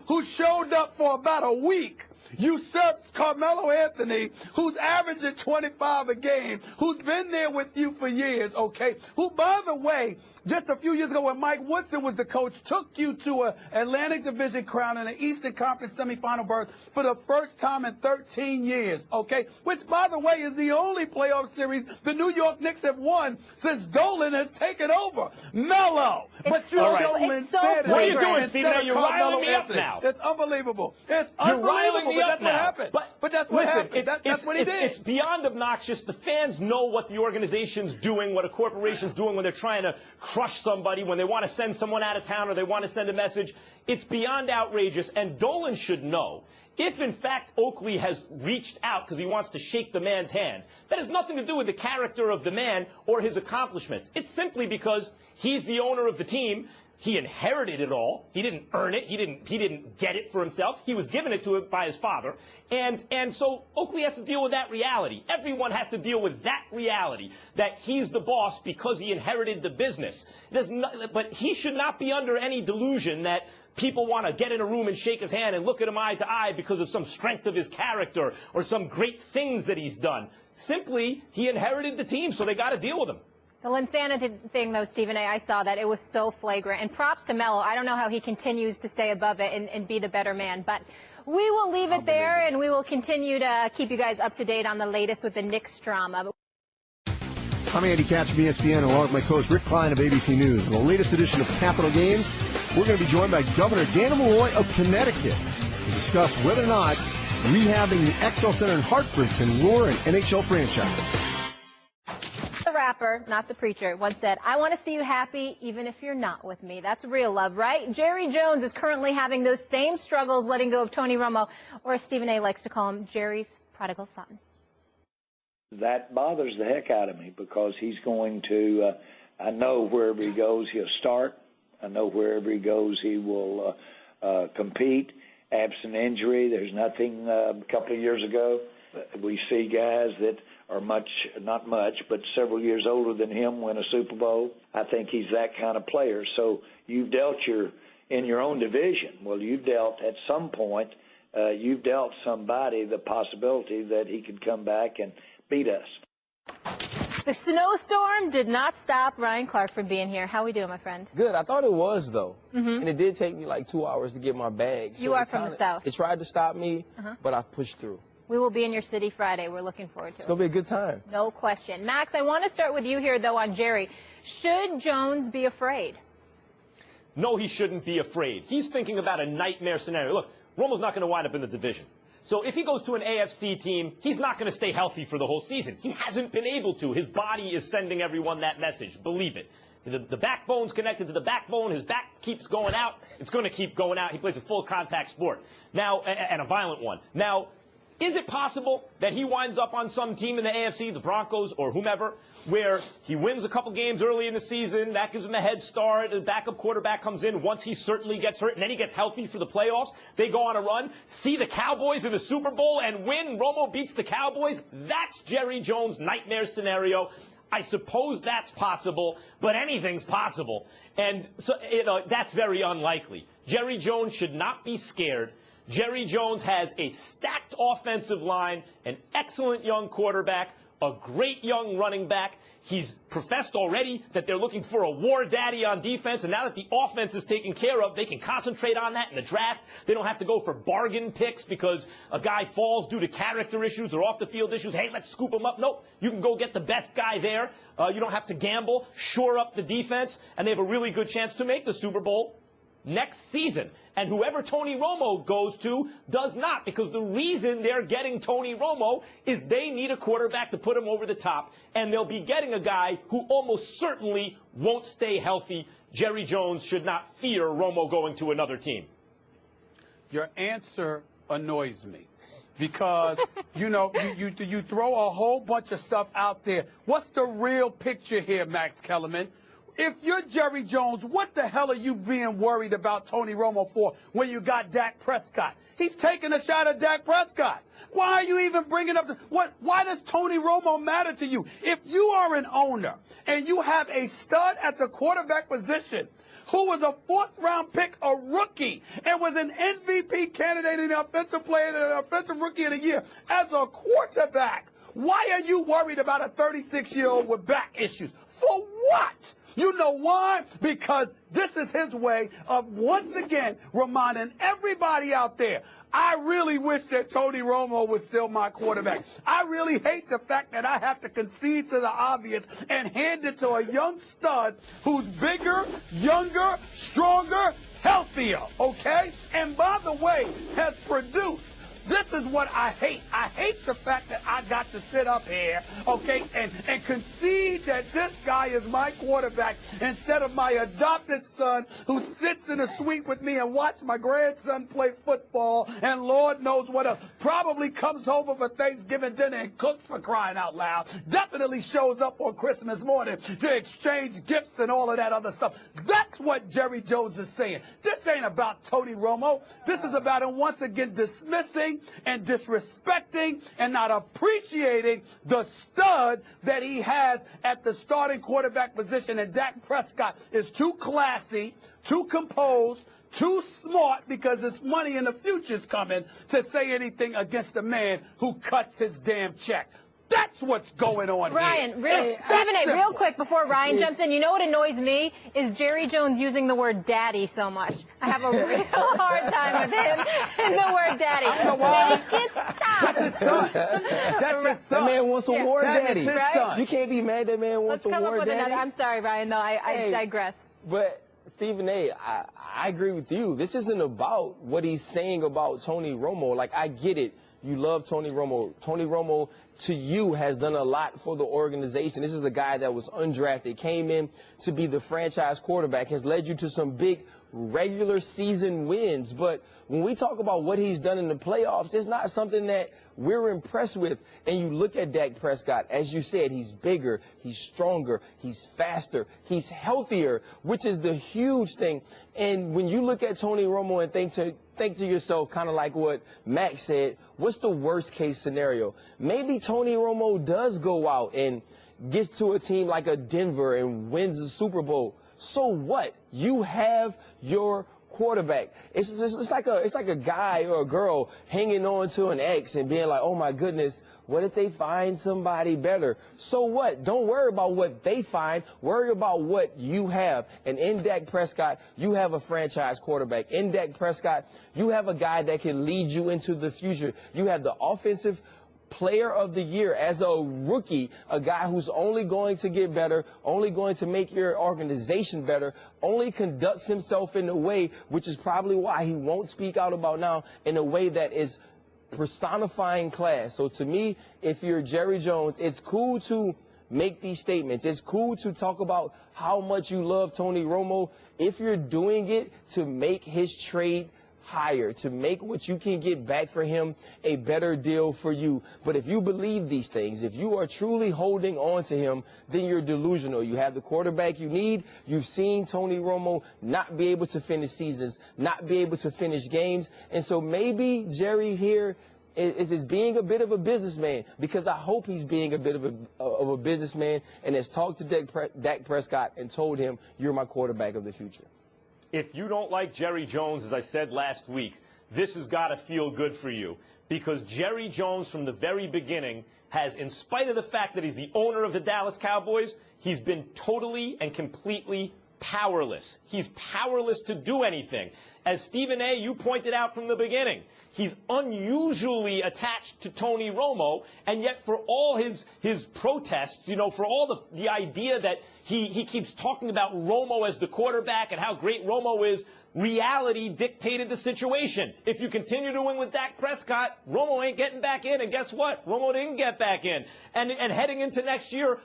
Who showed up for about a week, usurps Carmelo Anthony, who's averaging 25 a game, who's been there with you for years, okay? Who, by the way, just a few years ago when Mike Woodson was the coach, took you to an Atlantic Division crown and an Eastern Conference semifinal berth for the first time in 13 years, okay? Which, by the way, is the only playoff series the New York Knicks have won since Dolan has taken over. Melo. But you show Linsanity. What are you doing, Stephen? You're riling me up now. It's unbelievable. It's unbelievable. You're riling me up now. What happened. But that's what happened. That's what he did. It's beyond obnoxious. The fans know what the organization's doing, what a corporation's doing when they're trying to crush somebody, when they want to send someone out of town or they want to send a message. It's beyond outrageous, and Dolan should know. If, in fact, Oakley has reached out because he wants to shake the man's hand, that has nothing to do with the character of the man or his accomplishments. It's simply because he's the owner of the team. He inherited it all. He didn't earn it. He didn't get it for himself. He was given it to him by his father. And so Oakley has to deal with that reality. Everyone has to deal with that reality, that he's the boss because he inherited the business. But he should not be under any delusion that people want to get in a room and shake his hand and look at him eye to eye because of some strength of his character or some great things that he's done. Simply, he inherited the team, so they got to deal with him. The Linsanity thing, though, Stephen A., I saw that. It was so flagrant. And props to Melo. I don't know how he continues to stay above it and be the better man. But we will leave it there, and we will continue to keep you guys up to date on the latest with the Knicks drama. I'm Andy Katz from ESPN, along with my co-host Rick Klein of ABC News. In the latest edition of Capital Games, we're going to be joined by Governor Dana Malloy of Connecticut to discuss whether or not rehabbing the XL Center in Hartford can lure an NHL franchise. The rapper, not the preacher, once said, "I want to see you happy even if you're not with me." That's real love, right? Jerry Jones is currently having those same struggles letting go of Tony Romo, or as Stephen A. likes to call him, Jerry's prodigal son. That bothers the heck out of me because he's going to, I know wherever he goes, he'll start I know wherever he goes, he will compete, absent injury. There's nothing a couple of years ago. We see guys that are not much, but several years older than him win a Super Bowl. I think he's that kind of player. So you've dealt in your own division. Well, you've dealt at some point, you've dealt somebody the possibility that he could come back and beat us. The snowstorm did not stop Ryan Clark from being here. How we doing, my friend? Good. I thought it was, though. And it did take me like 2 hours to get my bag. So you are from the South. It tried to stop me, but I pushed through. We will be in your city Friday. We're looking forward to it. It's going to be a good time. No question. Max, I want to start with you here, though, on Jerry. Should Jones be afraid? No, he shouldn't be afraid. He's thinking about a nightmare scenario. Look, Romo's not going to wind up in the division. So if he goes to an AFC team, he's not going to stay healthy for the whole season. He hasn't been able to. His body is sending everyone that message. Believe it. The backbone's connected to the backbone. His back keeps going out. It's going to keep going out. He plays a full contact sport. Now, and a violent one. Now, is it possible that he winds up on some team in the AFC, the Broncos or whomever, where he wins a couple games early in the season, that gives him a head start, the backup quarterback comes in once he certainly gets hurt, and then he gets healthy for the playoffs, they go on a run, see the Cowboys in the Super Bowl and win, Romo beats the Cowboys? That's Jerry Jones' nightmare scenario. I suppose that's possible, but anything's possible. And so, that's very unlikely. Jerry Jones should not be scared. Jerry Jones has a stacked offensive line, an excellent young quarterback, a great young running back. He's professed already that they're looking for a war daddy on defense, and now that the offense is taken care of, they can concentrate on that in the draft. They don't have to go for bargain picks because a guy falls due to character issues or off-the-field issues. Hey, let's scoop him up. Nope, you can go get the best guy there. You don't have to gamble, shore up the defense, and they have a really good chance to make the Super Bowl next season. And whoever Tony Romo goes to does not, because the reason they're getting Tony Romo is they need a quarterback to put him over the top, and they'll be getting a guy who almost certainly won't stay healthy. Jerry Jones should not fear Romo going to another team. Your answer annoys me because, you throw a whole bunch of stuff out there. What's the real picture here, Max Kellerman? If you're Jerry Jones, what the hell are you being worried about Tony Romo for when you got Dak Prescott? He's taking a shot at Dak Prescott. Why are you even bringing up why does Tony Romo matter to you? If you are an owner and you have a stud at the quarterback position who was a fourth-round pick, a rookie, and was an MVP candidate in the offensive player and an offensive rookie of the year as a quarterback, why are you worried about a 36-year-old with back issues? For what? You know why? Because this is his way of once again reminding everybody out there, I really wish that Tony Romo was still my quarterback. I really hate the fact that I have to concede to the obvious and hand it to a young stud who's bigger, younger, stronger, healthier, okay? And by the way, has produced. This is what I hate. I hate the fact that I got to sit up here, okay, and concede that this guy is my quarterback instead of my adopted son who sits in a suite with me and watch my grandson play football and Lord knows what else. Probably comes over for Thanksgiving dinner and cooks, for crying out loud. Definitely shows up on Christmas morning to exchange gifts and all of that other stuff. That's what Jerry Jones is saying. This ain't about Tony Romo. This is about him once again dismissing and disrespecting and not appreciating the stud that he has at the starting quarterback position. And Dak Prescott is too classy, too composed, too smart, because his money in the future's coming, to say anything against a man who cuts his damn check. That's what's going on Ryan, here. Stephen A., real quick before Ryan jumps in, you know what annoys me is Jerry Jones using the word daddy so much. I have a real hard time with him and the word daddy. I know why. Make it stop. That's his son. That's his son. That man wants a war daddy. That is his son. You can't be mad that man wants a war daddy. Let's come up with another. I'm sorry, Ryan, though. I digress. But Stephen A., I agree with you. This isn't about what he's saying about Tony Romo. Like, I get it. You love Tony Romo. Tony Romo, to you, has done a lot for the organization. This is a guy that was undrafted, came in to be the franchise quarterback, has led you to some big regular season wins. But when we talk about what he's done in the playoffs, it's not something that we're impressed with. And you look at Dak Prescott, as you said, he's bigger, he's stronger, he's faster, he's healthier, which is the huge thing. And when you look at Tony Romo and think to yourself, kind of like what Max said, what's the worst case scenario? Maybe Tony Romo does go out and gets to a team like a Denver and wins the Super Bowl. So what? You have your quarterback. It's like a guy or a girl hanging on to an ex and being like, oh my goodness, what if they find somebody better? So what? Don't worry about what they find. Worry about what you have. And in Dak Prescott, you have a franchise quarterback. In Dak Prescott, you have a guy that can lead you into the future. You have the offensive player of the year as a rookie, a guy who's only going to get better, only going to make your organization better, only conducts himself in a way, which is probably why he won't speak out about now, in a way that is personifying class. So to me, if you're Jerry Jones, it's cool to make these statements. It's cool to talk about how much you love Tony Romo if you're doing it to make his trade higher, to make what you can get back for him a better deal for you. But if you believe these things, if you are truly holding on to him, then you're delusional. You have the quarterback you need. You've seen Tony Romo not be able to finish seasons, not be able to finish games. And so maybe Jerry here is being a bit of a businessman, because I hope he's being a bit of a businessman and has talked to Dak Prescott and told him, you're my quarterback of the future. If you don't like Jerry Jones, as I said last week, this has got to feel good for you, because Jerry Jones from the very beginning has, in spite of the fact that he's the owner of the Dallas Cowboys, he's been totally and completely powerless. He's powerless to do anything. As Stephen A., you pointed out from the beginning, he's unusually attached to Tony Romo, and yet for all his protests, you know, for all the idea that he keeps talking about Romo as the quarterback and how great Romo is, reality dictated the situation. If you continue to win with Dak Prescott, Romo ain't getting back in, and guess what? Romo didn't get back in. And heading into next year,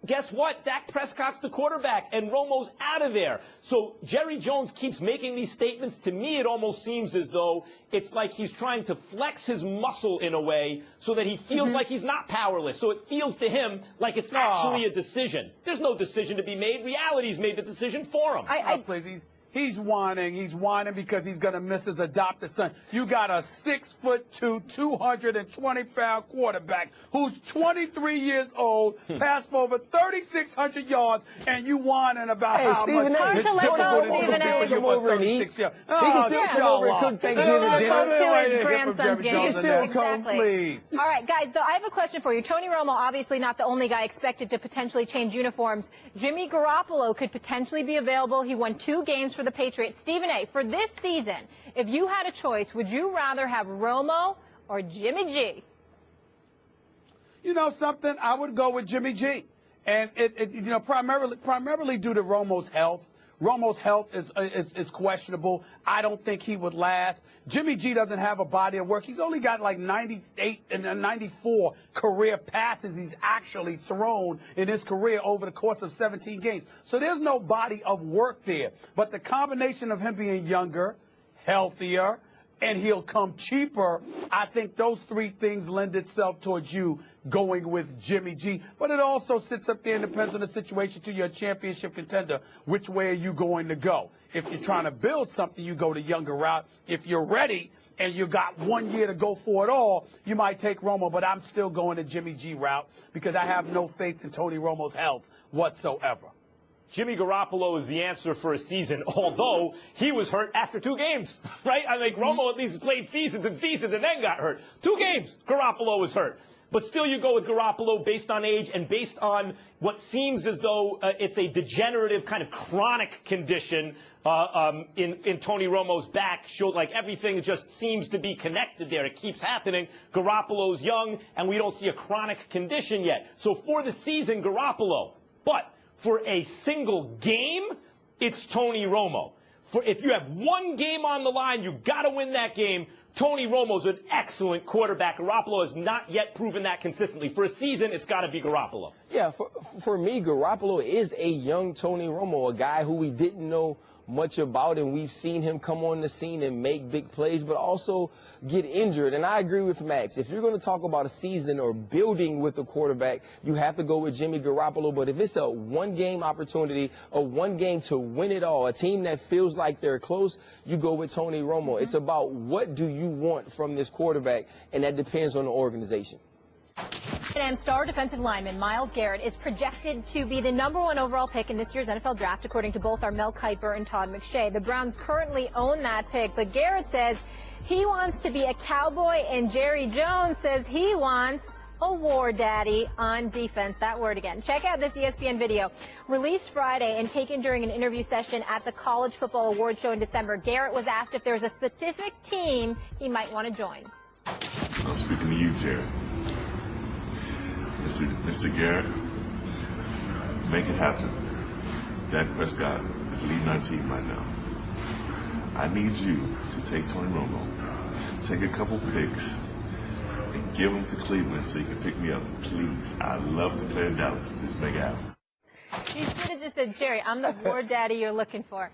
guess what? Dak Prescott's the quarterback, and Romo's out of there. So Jerry Jones keeps making these statements. To me, it almost seems as though it's like he's trying to flex his muscle in a way so that he feels like he's not powerless. So it feels to him like it's actually a decision. There's no decision to be made. Reality's made the decision for him. Please, he's whining. He's whining because he's going to miss his adopted son. You got a 6'2", 220-pound quarterback who's 23 years old, passed for over 3,600 yards, and you whining about how Stephen much it's difficult to come over and eat. He can still come over and cook Thanksgiving dinner. To his grandson's game. He can still come, please. All right, guys, though, I have a question for you. Tony Romo, obviously not the only guy expected to potentially change uniforms. Jimmy Garoppolo could potentially be available. He won 2 games for the Patriots. Stephen A., for this season, if you had a choice, would you rather have Romo or Jimmy G? You know something? I would go with Jimmy G. And primarily due to Romo's health. Romo's health is questionable. I don't think he would last. Jimmy G doesn't have a body of work. He's only got like 98 and 94 career passes he's actually thrown in his career over the course of 17 games. So there's no body of work there. But the combination of him being younger, healthier, and he'll come cheaper, I think those 3 things lend itself towards you going with Jimmy G. But it also sits up there and depends on the situation to your championship contender. Which way are you going to go? If you're trying to build something, you go the younger route. If you're ready and you got 1 year to go for it all, you might take Romo. But I'm still going the Jimmy G route because I have no faith in Tony Romo's health whatsoever. Jimmy Garoppolo is the answer for a season, although he was hurt after 2 games, right? I think Romo at least played seasons and seasons and then got hurt. 2 games, Garoppolo was hurt. But still you go with Garoppolo based on age and based on what seems as though it's a degenerative kind of chronic condition in Tony Romo's back. Like everything just seems to be connected there. It keeps happening. Garoppolo's young, and we don't see a chronic condition yet. So for the season, Garoppolo. But for a single game, it's Tony Romo. If you have 1 game on the line, you got to win that game. Tony Romo's an excellent quarterback. Garoppolo has not yet proven that consistently. For a season, it's got to be Garoppolo. Yeah, for me, Garoppolo is a young Tony Romo, a guy who we didn't know much about, and we've seen him come on the scene and make big plays, but also get injured. And I agree with Max. If you're going to talk about a season or building with a quarterback, you have to go with Jimmy Garoppolo. But if it's a one-game opportunity, a one game to win it all, a team that feels like they're close, you go with Tony Romo. It's about what do you want from this quarterback, and that depends on the organization. And star defensive lineman Myles Garrett is projected to be the #1 overall pick in this year's NFL draft, according to both our Mel Kiper and Todd McShay. The Browns currently own that pick, but Garrett says he wants to be a Cowboy, and Jerry Jones says he wants a war daddy on defense. That word again. Check out this ESPN video released Friday and taken during an interview session at the College Football Awards show in December. Garrett was asked if there was a specific team he might want to join. I'm speaking to you, Jerry. Mr. Garrett, make it happen. Dak Prescott is leading our team right now. I need you to take Tony Romo, take a couple picks, and give them to Cleveland so you can pick me up. Please. I love to play in Dallas. Just make it happen. You should have just said, Jerry, I'm the war daddy you're looking for.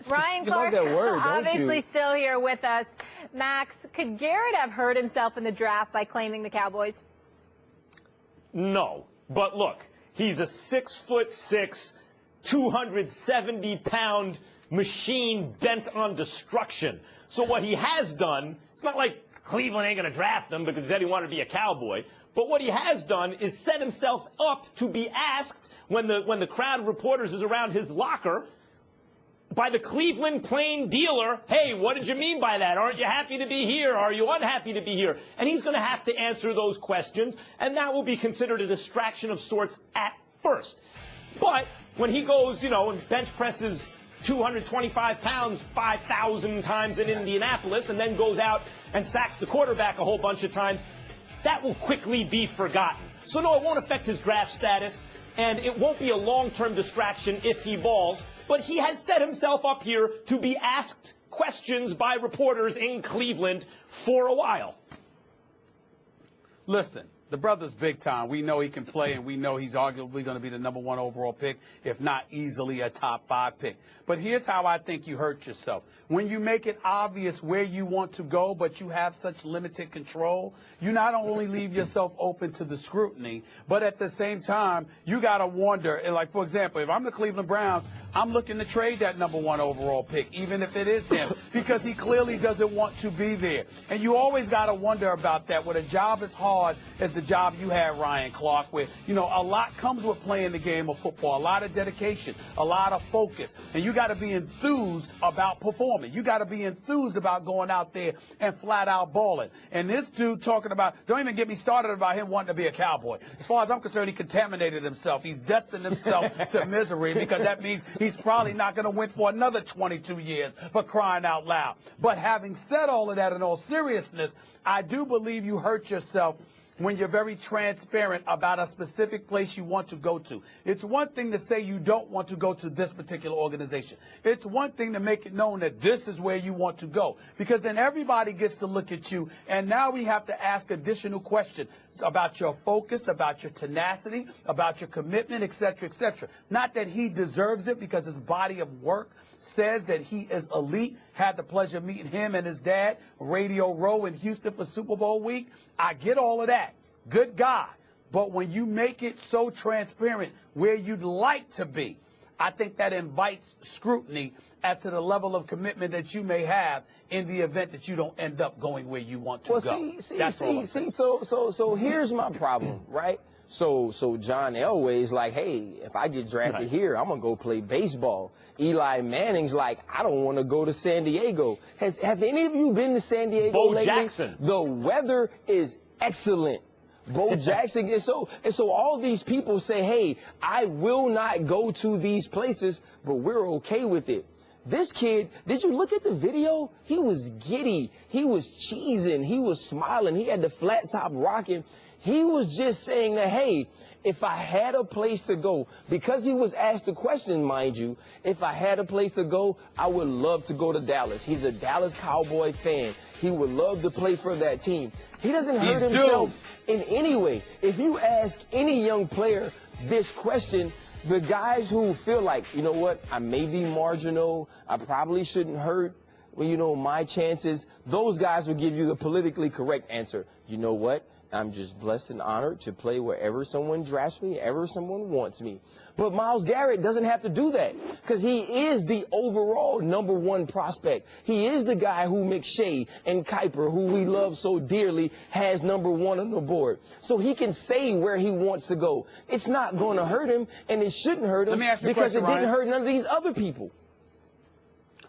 Ryan Clark, that word, obviously still here with us. Max, could Garrett have hurt himself in the draft by claiming the Cowboys? No, but look, he's a 6'6", 270-pound machine bent on destruction. So what he has done, it's not like Cleveland ain't going to draft him because he said he wanted to be a Cowboy. But what he has done is set himself up to be asked when the crowd of reporters is around his locker by the Cleveland plain dealer, hey, what did you mean by that? Aren't you happy to be here? Are you unhappy to be here? And he's going to have to answer those questions, and that will be considered a distraction of sorts at first. But when he goes, and bench presses 225 pounds 5,000 times in Indianapolis and then goes out and sacks the quarterback a whole bunch of times, that will quickly be forgotten. So, no, it won't affect his draft status, and it won't be a long-term distraction if he balls. But he has set himself up here to be asked questions by reporters in Cleveland for a while. Listen, the brother's big time. We know he can play, and we know he's arguably going to be the #1 overall pick, if not easily a top 5 pick. But here's how I think you hurt yourself. When you make it obvious where you want to go, but you have such limited control, you not only leave yourself open to the scrutiny, but at the same time, you got to wonder, like, for example, if I'm the Cleveland Browns, I'm looking to trade that #1 overall pick, even if it is him, because he clearly doesn't want to be there. And you always got to wonder about that. When a job as hard as the job you have, Ryan Clark, where, a lot comes with playing the game of football, a lot of dedication, a lot of focus, and you got to be enthused about performing. You got to be enthused about going out there and flat out balling. And this dude talking about, don't even get me started about him wanting to be a Cowboy. As far as I'm concerned, he contaminated himself. He's destined himself to misery, because that means he's probably not going to win for another 22 years, for crying out loud. But having said all of that, in all seriousness, I do believe you hurt yourself when you're very transparent about a specific place you want to go to. It's one thing to say you don't want to go to this particular organization. It's one thing to make it known that this is where you want to go, because then everybody gets to look at you, and now we have to ask additional questions about your focus, about your tenacity, about your commitment, et cetera, et cetera. Not that he deserves it, because his body of work says that he is elite. Had the pleasure of meeting him and his dad, Radio Row in Houston for Super Bowl week. I get all of that. Good guy. But when you make it so transparent where you'd like to be, I think that invites scrutiny as to the level of commitment that you may have in the event that you don't end up going where you want to go. So here's my problem, right? So John Elway's like, hey, if I get drafted here, I'm going to go play baseball. Eli Manning's like, I don't want to go to San Diego. Have any of you been to San Diego lately? Bo Jackson. The weather is excellent. Bo Jackson. And so all these people say, hey, I will not go to these places, but we're okay with it. This kid, did you look at the video? He was giddy. He was cheesing. He was smiling. He had the flat top rocking. He was just saying that, hey, if I had a place to go, because he was asked the question, mind you, if I had a place to go, I would love to go to Dallas. He's a Dallas Cowboy fan. He would love to play for that team. He doesn't hurt himself in any way. If you ask any young player this question, The guys who feel like, you know what, I may be marginal, I probably shouldn't hurt, well, you know, my chances, those guys will give you the politically correct answer. You know what? I'm just blessed and honored to play wherever someone drafts me, ever someone wants me. But Myles Garrett doesn't have to do that because he is the overall #1 prospect. He is the guy who McShay and Kuiper, who we love so dearly, has #1 on the board. So he can say where he wants to go. It's not going to hurt him, and it shouldn't hurt him because it didn't hurt none of these other people.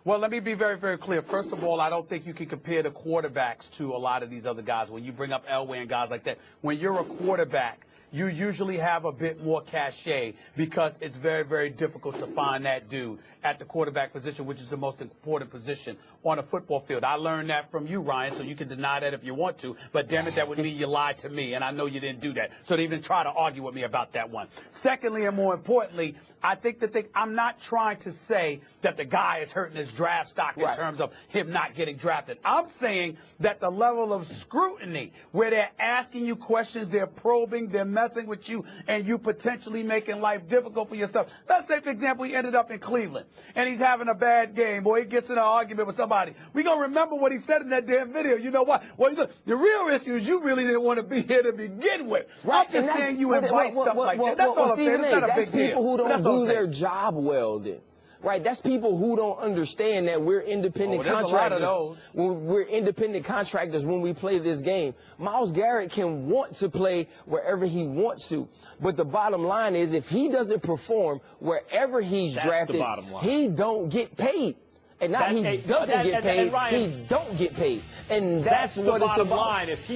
Well, let me be very, very clear. First of all, I don't think you can compare the quarterbacks to a lot of these other guys. When you bring up Elway and guys like that, when you're a quarterback, you usually have a bit more cachet because it's very, very difficult to find that dude at the quarterback position, which is the most important position on a football field. I learned that from you, Ryan, so you can deny that if you want to. But damn it, that would mean you lied to me, and I know you didn't do that. So don't even try to argue with me about that one. Secondly, and more importantly, I think I'm not trying to say that the guy is hurting his draft stock in terms of him not getting drafted. I'm saying that the level of scrutiny where they're asking you questions, they're probing, they're messing with you, and you potentially making life difficult for yourself. Let's say, for example, he ended up in Cleveland, and he's having a bad game, or he gets in an argument with somebody. We're going to remember what he said in that damn video. You know what? Well, the real issue is you really didn't want to be here to begin with. Right. I'm just saying you invite stuff like that. That's all I'm saying. It's not a big deal. That's people who don't do their job well then. Right, that's people who don't understand that we're independent contractors. A lot of those. We're independent contractors when we play this game. Myles Garrett can want to play wherever he wants to, but the bottom line is if he doesn't perform wherever he's drafted, he don't get paid. And not he doesn't get paid, he don't get paid. And that's what it's about. Line. If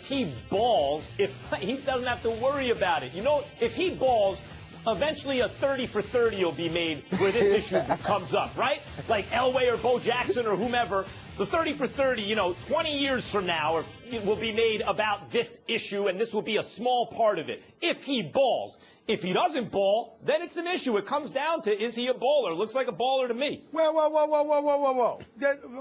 he balls, if he doesn't have to worry about it. You know, if he balls, eventually a 30 for 30 will be made where this issue comes up, right? Like Elway or Bo Jackson or whomever, the 30 for 30, you know, 20 years from now it will be made about this issue, and this will be a small part of it. If he balls. If he doesn't ball, then it's an issue. It comes down to, is he a baller? Looks like a baller to me. Whoa.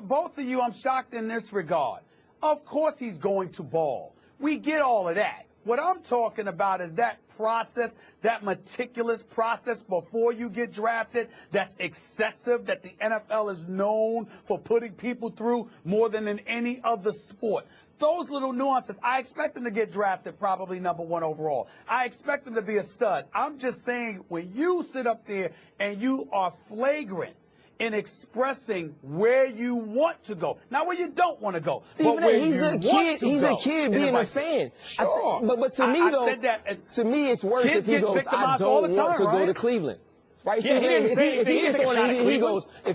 Both of you, I'm shocked in this regard. Of course he's going to ball. We get all of that. What I'm talking about is that process, that meticulous process before you get drafted, that's excessive, that the NFL is known for putting people through more than in any other sport. Those little nuances, I expect him to get drafted probably #1 overall. I expect him to be a stud. I'm just saying when you sit up there and you are flagrant in expressing where you want to go, not where you don't want to go, Stephen, but where he's you a want kid. to He's go. a kid being a fan. Sure. But to me, though, to me, it's worse if he goes, I don't want to go to Cleveland. Right, Stephen? If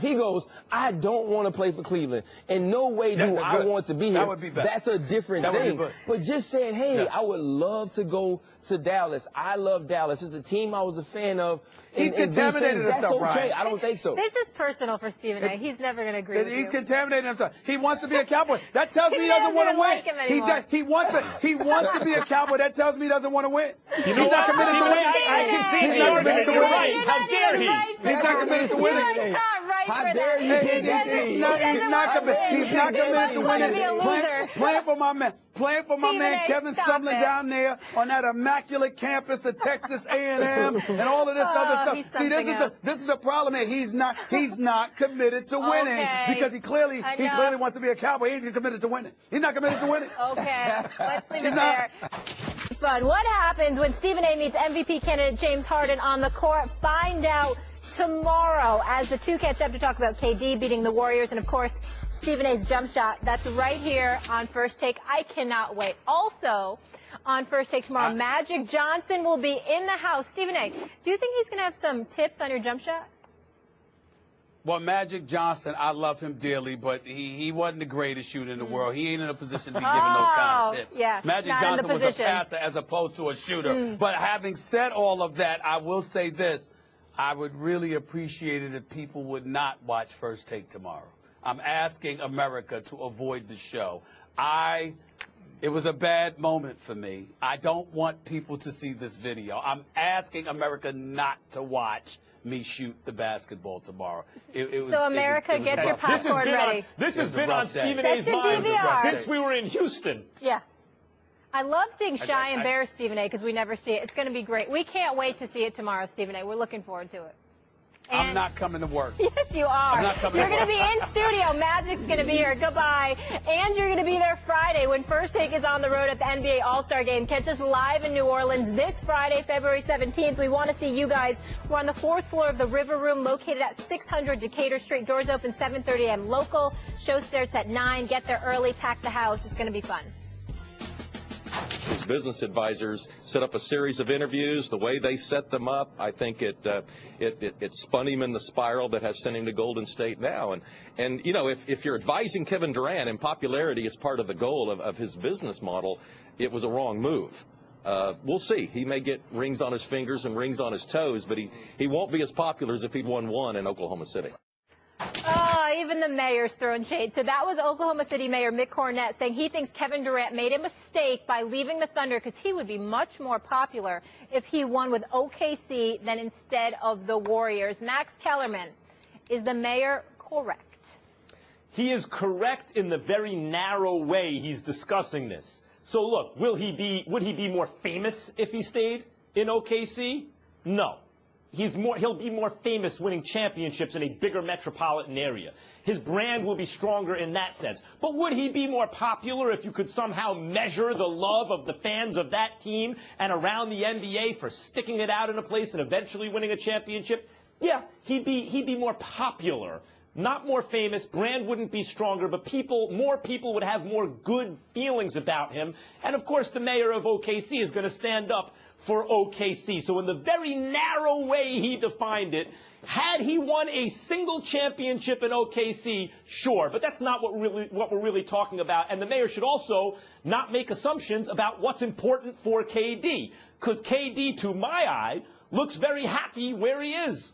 he goes, I don't want to play for Cleveland. In no way do I want to be here. That would be better. That's a different thing. But just saying, hey, I would love to go to Dallas. I love Dallas. It's a team I was a fan of. He's contaminated himself, That's okay. Ryan. I don't think so. This is personal for Stephen A. He's never going to agree with you. He's contaminated himself. He wants to be a Cowboy. That tells me he doesn't want to win. He wants to be a Cowboy. That tells me he doesn't want to win. You know, he's not committed to winning. I can see the argument. You're right. How dare he? He's not committed to winning. How dare you? He's not committed to winning. Playing for my man. Playing for my man Kevin Sumlin down there on that immaculate campus of Texas A&M and all of this other stuff. See, this is the problem here. He's not committed to winning because he clearly wants to be a Cowboy. He's committed to winning. He's not committed to winning. Okay, let's leave it there. Fun. What happens when Stephen A. meets MVP candidate James Harden on the court? Find out tomorrow as the two catch up to talk about KD beating the Warriors and, of course, Stephen A.'s jump shot. That's right here on First Take. I cannot wait. Also, on First Take tomorrow, Magic Johnson will be in the house. Stephen A., do you think he's going to have some tips on your jump shot? Well, Magic Johnson, I love him dearly, but he wasn't the greatest shooter in the world. He ain't in a position to be giving those kind of tips. Yeah, Magic Johnson was a passer as opposed to a shooter. But having said all of that, I will say this. I would really appreciate it if people would not watch First Take tomorrow. I'm asking America to avoid the show. It was a bad moment for me. I don't want people to see this video. I'm asking America not to watch me shoot the basketball tomorrow. America, get your popcorn ready. This has been on Stephen A.'s mind since we were in Houston. Yeah. I love seeing Shy and Bear, Stephen A., because we never see it. It's going to be great. We can't wait to see it tomorrow, Stephen A. We're looking forward to it. I'm not coming to work. Yes, you are. I'm not coming You're to work. going to be in studio. Magic's going to be here. Goodbye. And you're going to be there Friday when First Take is on the road at the NBA All-Star Game. Catch us live in New Orleans this Friday, February 17th. We want to see you guys. We're on the 4th floor of the River Room located at 600 Decatur Street. Doors open 7:30 a.m. local. Show starts at 9. Get there early. Pack the house. It's going to be fun. His business advisors set up a series of interviews. The way they set them up, I think it spun him in the spiral that has sent him to Golden State now. And you know, if you're advising Kevin Durant and popularity is part of the goal of his business model, it was a wrong move. We'll see. He may get rings on his fingers and rings on his toes, but he won't be as popular as if he'd won one in Oklahoma City. Oh, even the mayor's throwing shade. So that was Oklahoma City Mayor Mick Cornett saying he thinks Kevin Durant made a mistake by leaving the Thunder because he would be much more popular if he won with OKC than instead of the Warriors. Max Kellerman, is the mayor correct? He is correct in the very narrow way he's discussing this. So look, would he be more famous if he stayed in OKC? No. He'll be more famous winning championships in a bigger metropolitan area. His brand will be stronger in that sense. But would he be more popular if you could somehow measure the love of the fans of that team and around the NBA for sticking it out in a place and eventually winning a championship? Yeah, he'd be more popular. Not more famous, brand wouldn't be stronger, but more people would have more good feelings about him. And of course, the mayor of OKC is going to stand up for OKC. So in the very narrow way he defined it, had he won a single championship in OKC, sure, but that's not what we're really talking about. And the mayor should also not make assumptions about what's important for KD, because KD, to my eye, looks very happy where he is.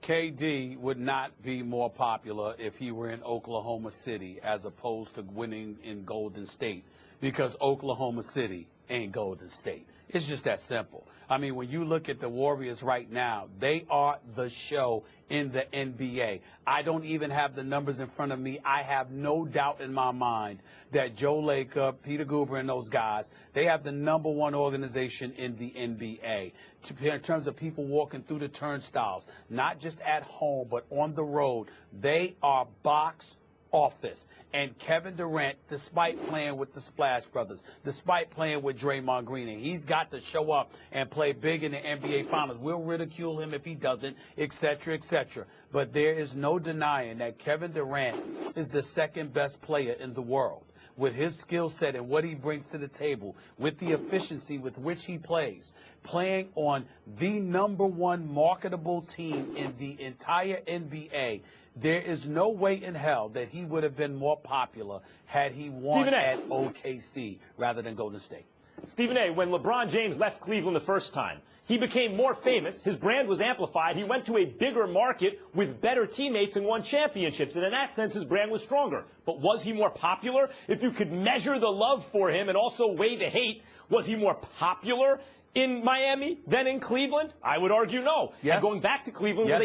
KD would not be more popular if he were in Oklahoma City as opposed to winning in Golden State, because Oklahoma City ain't Golden State. It's just that simple. I mean, when you look at the Warriors right now, they are the show in the NBA. I don't even have the numbers in front of me. I have no doubt in my mind that Joe Lacob, Peter Guber, and those guys, they have the #1 organization in the NBA in terms of people walking through the turnstiles, not just at home, but on the road. They are box office. And Kevin Durant, despite playing with the Splash Brothers, despite playing with Draymond Green, and he's got to show up and play big in the NBA Finals. We'll ridicule him if he doesn't, et cetera, et cetera. But there is no denying that Kevin Durant is the second best player in the world. With his skill set and what he brings to the table, with the efficiency with which he plays, playing on the #1 marketable team in the entire NBA, there is no way in hell that he would have been more popular had he won at OKC rather than Golden State. Stephen A., when LeBron James left Cleveland the first time, he became more famous. His brand was amplified. He went to a bigger market with better teammates and won championships. And in that sense, his brand was stronger. But was he more popular? If you could measure the love for him and also weigh the hate, was he more popular in Miami than in Cleveland? I would argue no. Yes. And going back to Cleveland, yes,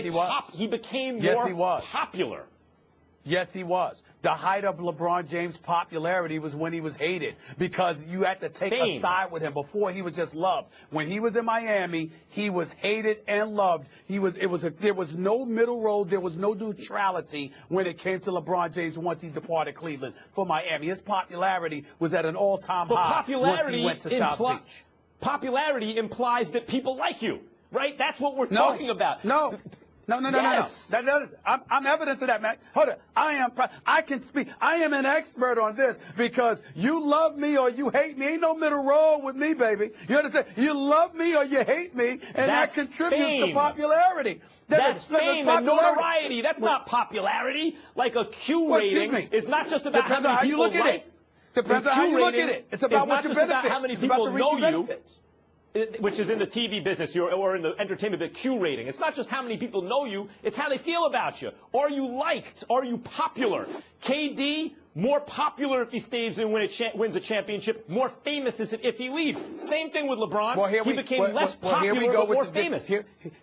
he became yes, more popular. Yes, he was. The height of LeBron James' popularity was when he was hated, because you had to take a side with him. Before, he was just loved. When he was in Miami, he was hated and loved. There was no middle road. There was no neutrality when it came to LeBron James once he departed Cleveland for Miami. His popularity was at an all-time high once he went to South Beach. Popularity implies that people like you, right? That's what we're talking about. No. Yes. I'm evidence of that, man. Hold on. I can speak. I am an expert on this, because you love me or you hate me. Ain't no middle road with me, baby. You understand? You love me or you hate me, and that contributes to popularity. That's fame and notoriety. That's not popularity. Like a Q rating is not just about how many people like. Depends on how you look at it. It's about what your benefits. How many people know you. which is in the TV business or in the entertainment, the Q rating. It's not just how many people know you, it's how they feel about you. Are you liked? Are you popular? KD, more popular if he stays and wins a championship, more famous if he leaves. Same thing with LeBron. He became less popular but more famous.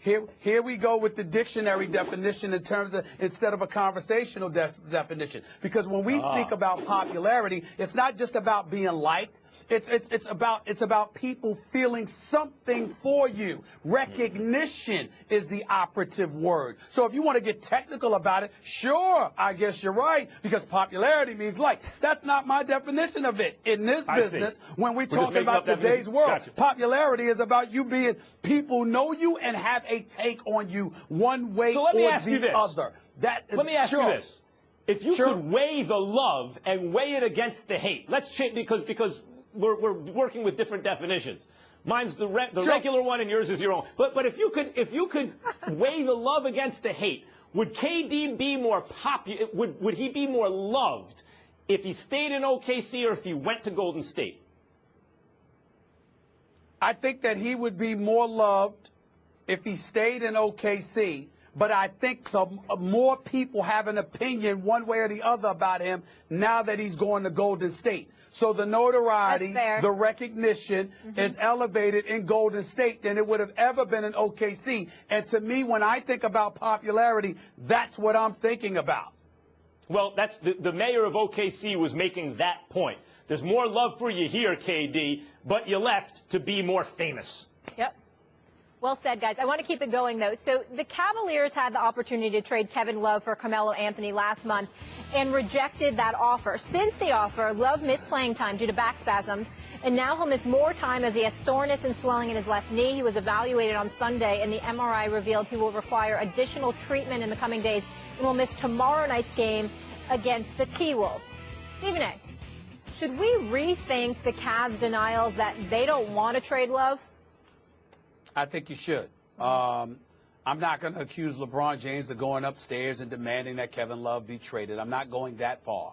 Here we go with the dictionary definition in terms of instead of a conversational definition. Because when we speak about popularity, it's not just about being liked. It's about people feeling something for you. Recognition is the operative word. So if you want to get technical about it, sure, I guess you're right, because popularity means like. That's not my definition of it. In this business, when we're talking about today's world, popularity is about you being, people know you and have a take on you one way or the other. Let me ask you this. If you could weigh the love and weigh it against the hate, let's change, because we're working with different definitions. Mine's the regular one, and yours is your own. But if you could weigh the love against the hate, would KD be more popular? Would he be more loved if he stayed in OKC or if he went to Golden State? I think that he would be more loved if he stayed in OKC. But I think the more people have an opinion one way or the other about him now that he's going to Golden State. So the notoriety, the recognition is elevated in Golden State than it would have ever been in OKC. And to me, when I think about popularity, that's what I'm thinking about. Well, that's the mayor of OKC was making that point. There's more love for you here, KD, but you left to be more famous. Yep. Well said, guys. I want to keep it going, though. So the Cavaliers had the opportunity to trade Kevin Love for Carmelo Anthony last month and rejected that offer. Since the offer, Love missed playing time due to back spasms, and now he'll miss more time as he has soreness and swelling in his left knee. He was evaluated on Sunday, and the MRI revealed he will require additional treatment in the coming days and will miss tomorrow night's game against the T-Wolves. Stephen A., should we rethink the Cavs' denials that they don't want to trade Love? I think you should. I'm not going to accuse LeBron James of going upstairs and demanding that Kevin Love be traded. I'm not going that far.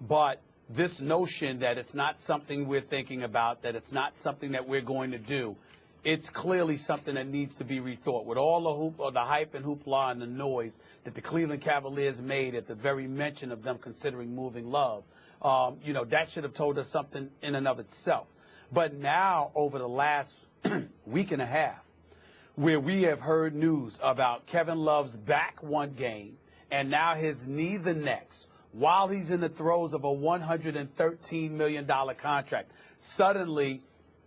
But this notion that it's not something we're thinking about, that it's not something that we're going to do, it's clearly something that needs to be rethought. With all the hype and hoopla and the noise that the Cleveland Cavaliers made at the very mention of them considering moving Love, that should have told us something in and of itself. But now, over the last week and a half, where we have heard news about Kevin Love's back one game and now his knee the next, while he's in the throes of a $113 million contract. Suddenly,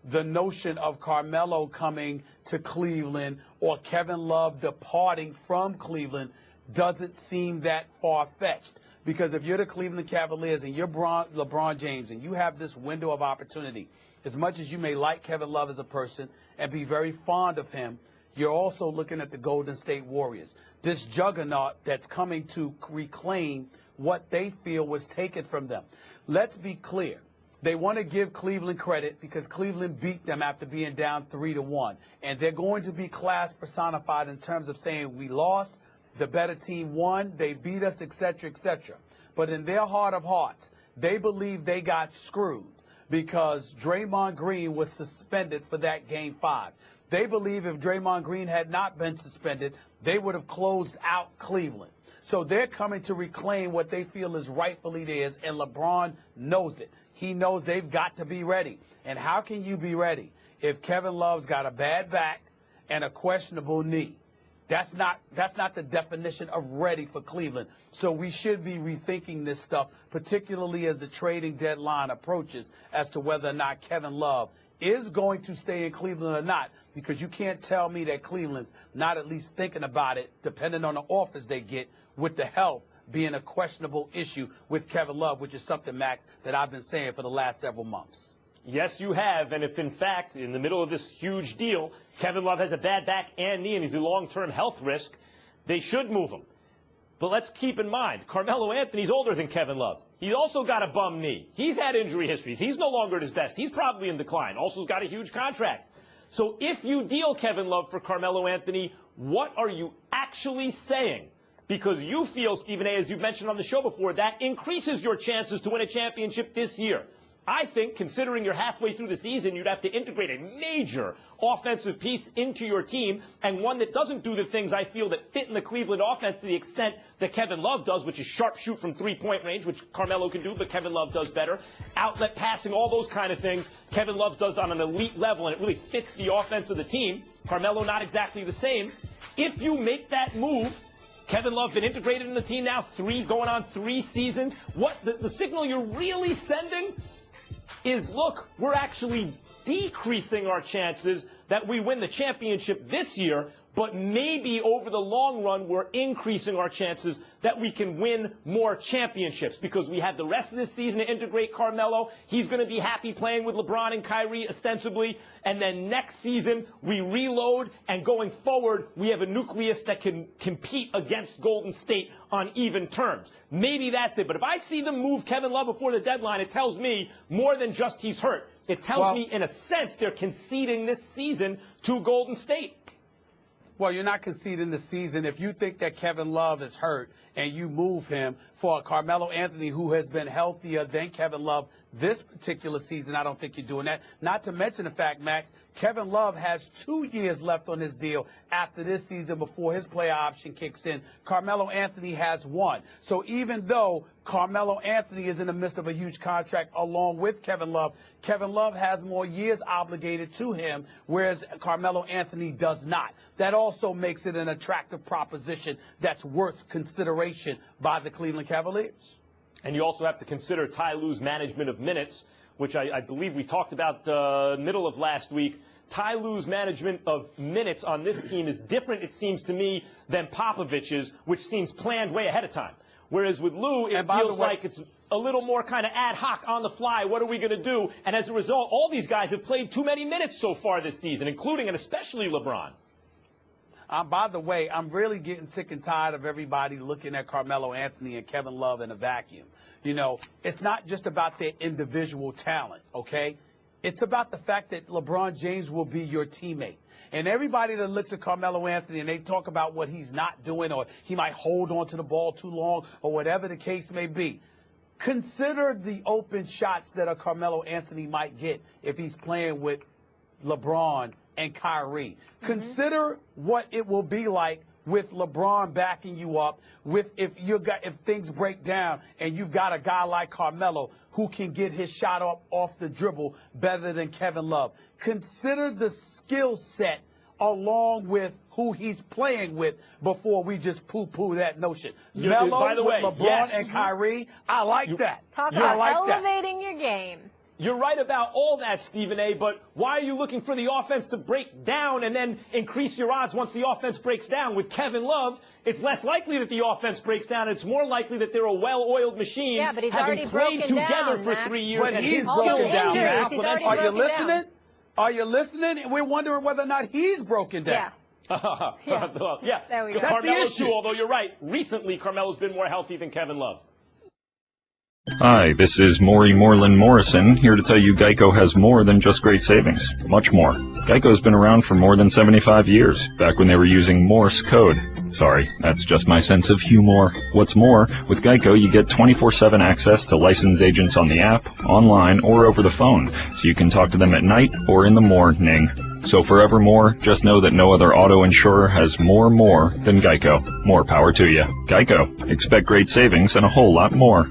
the notion of Carmelo coming to Cleveland or Kevin Love departing from Cleveland doesn't seem that far-fetched. Because if you're the Cleveland Cavaliers and you're LeBron James and you have this window of opportunity, as much as you may like Kevin Love as a person and be very fond of him, you're also looking at the Golden State Warriors, this juggernaut that's coming to reclaim what they feel was taken from them. Let's be clear. They want to give Cleveland credit because Cleveland beat them after being down 3-1. And they're going to be class personified in terms of saying we lost, the better team won, they beat us, etc., etc. But in their heart of hearts, they believe they got screwed because Draymond Green was suspended for that Game 5. They believe if Draymond Green had not been suspended, they would have closed out Cleveland. So they're coming to reclaim what they feel is rightfully theirs, and LeBron knows it. He knows they've got to be ready. And how can you be ready if Kevin Love's got a bad back and a questionable knee? That's not the definition of ready for Cleveland. So we should be rethinking this stuff, particularly as the trading deadline approaches, as to whether or not Kevin Love is going to stay in Cleveland or not, because you can't tell me that Cleveland's not at least thinking about it, depending on the offers they get, with the health being a questionable issue with Kevin Love, which is something, Max, that I've been saying for the last several months. Yes, you have. And if, in fact, in the middle of this huge deal, Kevin Love has a bad back and knee and he's a long-term health risk, they should move him. But let's keep in mind, Carmelo Anthony's older than Kevin Love. He's also got a bum knee. He's had injury histories. He's no longer at his best. He's probably in decline. Also, he's got a huge contract. So if you deal Kevin Love for Carmelo Anthony, what are you actually saying? Because you feel, Stephen A., as you've mentioned on the show before, that increases your chances to win a championship this year. I think, considering you're halfway through the season, you'd have to integrate a major offensive piece into your team, and one that doesn't do the things I feel that fit in the Cleveland offense to the extent that Kevin Love does, which is sharp shoot from three-point range, which Carmelo can do, but Kevin Love does better. Outlet passing, all those kind of things Kevin Love does on an elite level, and it really fits the offense of the team. Carmelo not exactly the same. If you make that move, Kevin Love been integrated in the team now, going on 3 seasons. What the signal you're really sending is, look, we're actually decreasing our chances that we win the championship this year, but maybe over the long run we're increasing our chances that we can win more championships because we have the rest of this season to integrate Carmelo. He's going to be happy playing with LeBron and Kyrie ostensibly, and then next season we reload, and going forward we have a nucleus that can compete against Golden State on even terms. Maybe that's it, but if I see them move Kevin Love before the deadline, it tells me more than just he's hurt. It tells me, in a sense, they're conceding this season to Golden State. Well, you're not conceding the season. If you think that Kevin Love is hurt and you move him for Carmelo Anthony, who has been healthier than Kevin Love this particular season, I don't think you're doing that. Not to mention the fact, Max, Kevin Love has 2 years left on his deal after this season before his player option kicks in. Carmelo Anthony has 1. So even though Carmelo Anthony is in the midst of a huge contract along with Kevin Love has more years obligated to him, whereas Carmelo Anthony does not. That also makes it an attractive proposition that's worth consideration by the Cleveland Cavaliers. And you also have to consider Ty Lue's management of minutes, which I believe we talked about middle of last week. Ty Lue's management of minutes on this team is different, it seems to me, than Popovich's, which seems planned way ahead of time. Whereas with Lue, it feels like it's a little more kind of ad hoc, on the fly. What are we going to do? And as a result, all these guys have played too many minutes so far this season, including and especially LeBron. By the way, I'm really getting sick and tired of everybody looking at Carmelo Anthony and Kevin Love in a vacuum. You know, it's not just about their individual talent, okay? It's about the fact that LeBron James will be your teammate. And everybody that looks at Carmelo Anthony and they talk about what he's not doing, or he might hold on to the ball too long, or whatever the case may be, consider the open shots that a Carmelo Anthony might get if he's playing with LeBron and Kyrie. Consider what it will be like with LeBron backing you up, with if things break down and you've got a guy like Carmelo who can get his shot up off the dribble better than Kevin Love. Consider the skill set along with who he's playing with before we just poo-poo that notion. Melo by the way, with LeBron yes. and Kyrie, I like that. Talk I about like elevating your game. You're right about all that, Stephen A., but why are you looking for the offense to break down and then increase your odds once the offense breaks down? With Kevin Love, it's less likely that the offense breaks down. It's more likely that they're a well-oiled machine, yeah, but he's having played together for 3 years. But he's broken down, Max. Are you listening? Down. Are you listening? We're wondering whether or not he's broken down. Yeah. There we go. Carmelo too, although you're right. Recently, Carmelo's been more healthy than Kevin Love. Hi, this is Maury Moreland Morrison, here to tell you Geico has more than just great savings. Much more. Geico's been around for more than 75 years, back when they were using Morse code. Sorry, that's just my sense of humor. What's more, with Geico you get 24/7 access to licensed agents on the app, online, or over the phone, so you can talk to them at night or in the morning. So forevermore, just know that no other auto insurer has more than Geico. More power to you. Geico. Expect great savings and a whole lot more.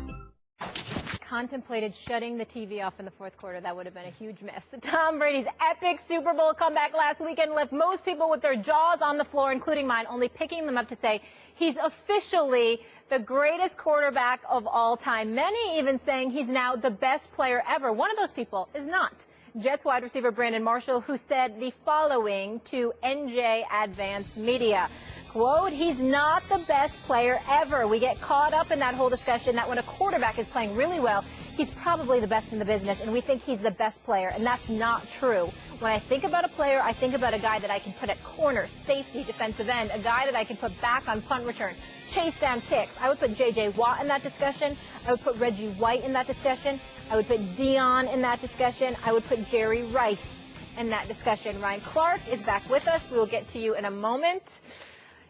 Contemplated shutting the TV off in the fourth quarter. That would have been a huge miss. Tom Brady's epic Super Bowl comeback last weekend left most people with their jaws on the floor, including mine, only picking them up to say he's officially the greatest quarterback of all time. Many even saying he's now the best player ever. One of those people is not Jets wide receiver Brandon Marshall, who said the following to NJ Advance Media. Quote, he's not the best player ever. We get caught up in that whole discussion that when a quarterback is playing really well, he's probably the best in the business, and we think he's the best player, and that's not true. When I think about a player, I think about a guy that I can put at corner, safety, defensive end, a guy that I can put back on punt return, chase down kicks. I would put J.J. Watt in that discussion. I would put Reggie White in that discussion. I would put Dion in that discussion. I would put Jerry Rice in that discussion. Ryan Clark is back with us. We will get to you in a moment.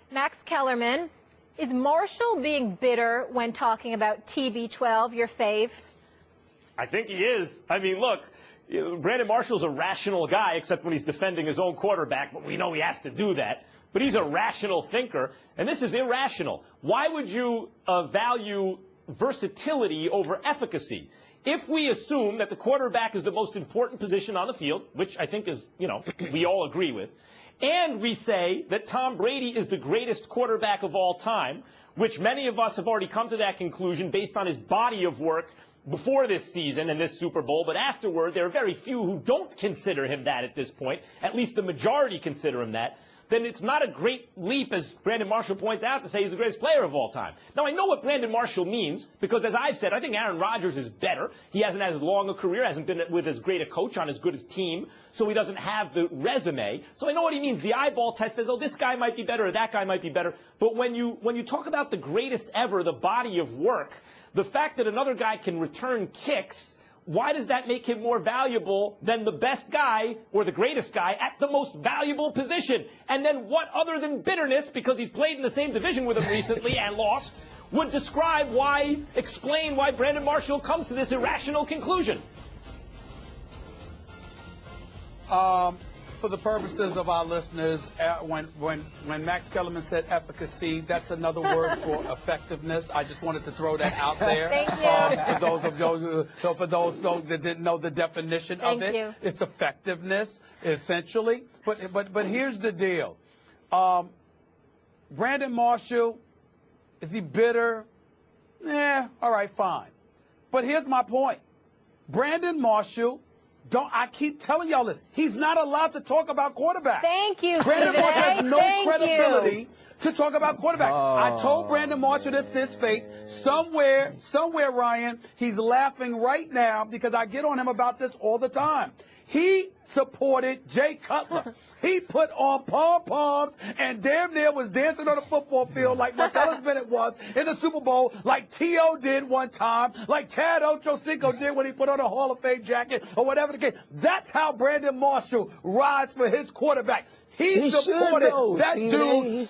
Max Kellerman, is Marshall being bitter when talking about TB12, your fave? I think he is. I mean, look, Brandon Marshall's a rational guy, except when he's defending his own quarterback, but we know he has to do that. But he's a rational thinker, and this is irrational. Why would you value versatility over efficacy? If we assume that the quarterback is the most important position on the field, which I think is, we all agree with, and we say that Tom Brady is the greatest quarterback of all time, which many of us have already come to that conclusion based on his body of work before this season and this Super Bowl, but afterward, there are very few who don't consider him that at this point. At least the majority consider him that. Then it's not a great leap, as Brandon Marshall points out, to say he's the greatest player of all time. Now, I know what Brandon Marshall means, because as I've said, I think Aaron Rodgers is better. He hasn't had as long a career, hasn't been with as great a coach on as good a team, so he doesn't have the resume. So I know what he means. The eyeball test says, oh, this guy might be better, or that guy might be better. But when you talk about the greatest ever, the body of work, the fact that another guy can return kicks, why does that make him more valuable than the best guy or the greatest guy at the most valuable position? And then what other than bitterness, because he's played in the same division with him recently and lost, would explain why Brandon Marshall comes to this irrational conclusion? For the purposes of our listeners, when Max Kellerman said efficacy, that's another word for effectiveness. I just wanted to throw that out there. Thank you. For those that didn't know the definition of it, it's effectiveness, essentially. But here's the deal. Brandon Marshall, is he bitter? All right, fine. But here's my point. Brandon Marshall, I keep telling y'all this. He's not allowed to talk about quarterback. Thank you, Brandon Marshall has no credibility to talk about quarterback. I told Brandon Marshall this to his face. Somewhere, Ryan, he's laughing right now because I get on him about this all the time. He supported Jay Cutler. He put on pom-poms and damn near was dancing on the football field like Martellus Bennett was in the Super Bowl, like T.O. did one time, like Chad Ochocinco did when he put on a Hall of Fame jacket or whatever the case. That's how Brandon Marshall rides for his quarterback. He supported that dude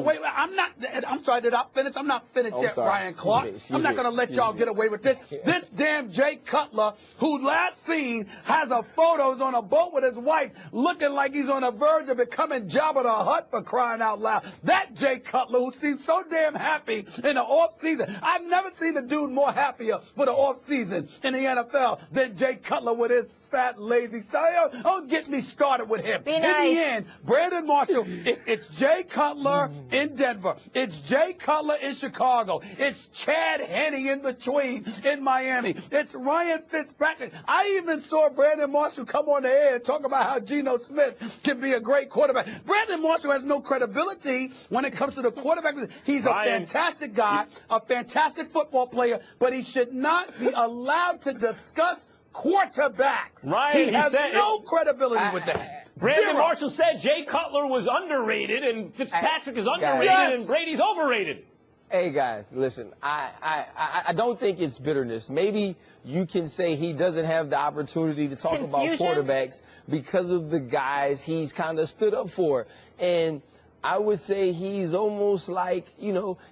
wait, I'm sorry, did I finish? I'm not finished yet, Ryan Clark. I'm not going to let y'all get away with this. This damn Jay Cutler, who last seen has a photos on a boat with his wife looking like he's on the verge of becoming Jabba the Hutt, for crying out loud. That Jay Cutler, who seems so damn happy in the off season. I've never seen a dude more happier for the off season in the NFL than Jay Cutler with his fat, lazy style. Don't get me started with him. In the end, Brandon Marshall, it's Jay Cutler in Denver. It's Jay Cutler in Chicago. It's Chad Henne in between in Miami. It's Ryan Fitzpatrick. I even saw Brandon Marshall come on the air and talk about how Geno Smith can be a great quarterback. Brandon Marshall has no credibility when it comes to the quarterback. He's a fantastic guy, a fantastic football player, but he should not be allowed to discuss quarterbacks. Ryan, he has no credibility with that. Brandon Marshall said Jay Cutler was underrated and Fitzpatrick is underrated and Brady's overrated. Hey, guys, listen, I don't think it's bitterness. Maybe you can say he doesn't have the opportunity to talk about quarterbacks because of the guys he's kind of stood up for. And I would say he's almost like,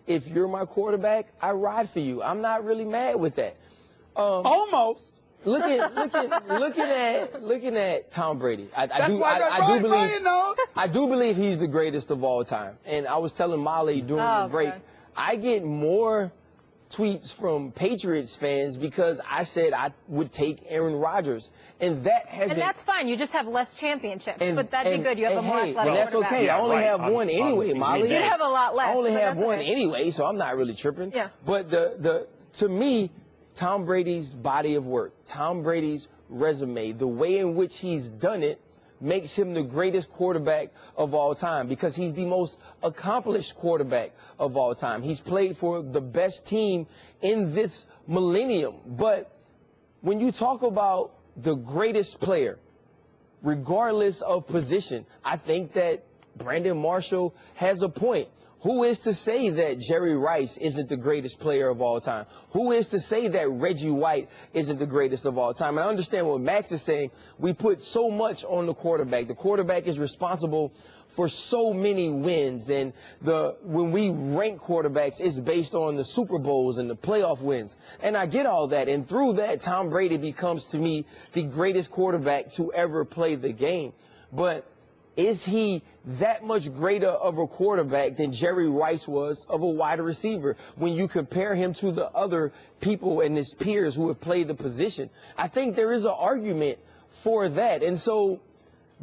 if you're my quarterback, I ride for you. I'm not really mad with that. Almost. Looking at Tom Brady, I do believe he's the greatest of all time. And I was telling Molly during the break, I get more tweets from Patriots fans because I said I would take Aaron Rodgers, and that hasn't. And that's fine. You just have less championships, but that'd be good. You have a more athletic that's okay. I only have one anyway, Molly. You have a lot less. I only have one anyway, so I'm not really tripping. Yeah. But to me, Tom Brady's body of work, Tom Brady's resume, the way in which he's done it makes him the greatest quarterback of all time because he's the most accomplished quarterback of all time. He's played for the best team in this millennium. But when you talk about the greatest player, regardless of position, I think that Brandon Marshall has a point. Who is to say that Jerry Rice isn't the greatest player of all time? Who is to say that Reggie White isn't the greatest of all time? And I understand what Max is saying. We put so much on the quarterback. The quarterback is responsible for so many wins. And when we rank quarterbacks, it's based on the Super Bowls and the playoff wins. And I get all that. And through that, Tom Brady becomes, to me, the greatest quarterback to ever play the game. But is he that much greater of a quarterback than Jerry Rice was of a wide receiver when you compare him to the other people and his peers who have played the position? I think there is an argument for that. And so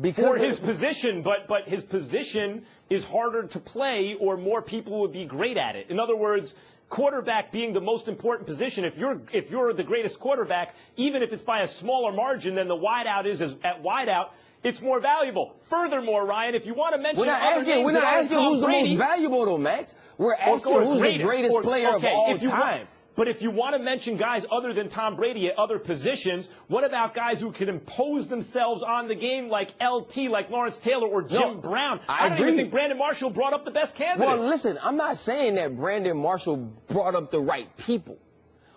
because for his position, but his position is harder to play or more people would be great at it. In other words, quarterback being the most important position, if you're the greatest quarterback, even if it's by a smaller margin than the wideout is at wideout, it's more valuable. Furthermore, Ryan, if you want to mention we're not asking who's the most valuable, though, Max. We're asking who's the greatest player of all time. But if you want to mention guys other than Tom Brady at other positions, what about guys who can impose themselves on the game like LT, like Lawrence Taylor or Jim Brown? I don't even think Brandon Marshall brought up the best candidates. Well, listen, I'm not saying that Brandon Marshall brought up the right people.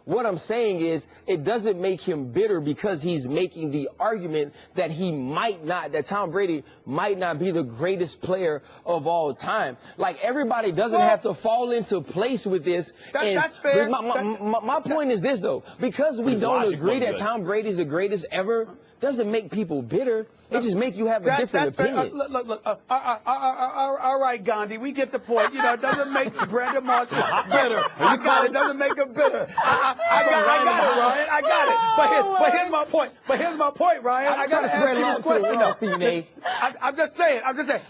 What I'm saying is it doesn't make him bitter because he's making the argument that that Tom Brady might not be the greatest player of all time. Like, everybody doesn't have to fall into place with this. That's fair. My point is this, though. Because we don't agree that Tom Brady's the greatest ever, doesn't make people bitter. It just make you have a different opinion. Look. All right, Gandhi, we get the point. You know, it doesn't make Brandon Marshall bitter. I got it. Doesn't make him bitter. I got it, Ryan. I got it. But here's my point. Ryan. I got to ask you this question. Stephen A. I'm just saying.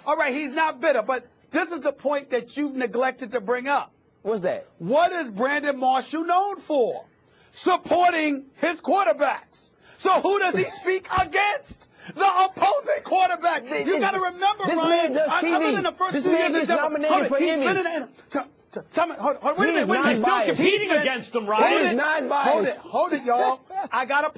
All right, he's not bitter, but this is the point that you've neglected to bring up. What's that? What is Brandon Marshall known for? Supporting his quarterbacks. So who does he speak against? The opposing quarterback. You got to remember, this Ryan. Man does TV. This man is nominated for Emmys. Wait a minute. He's still competing against them, Ryan. He is not biased. Hold it, y'all. I got a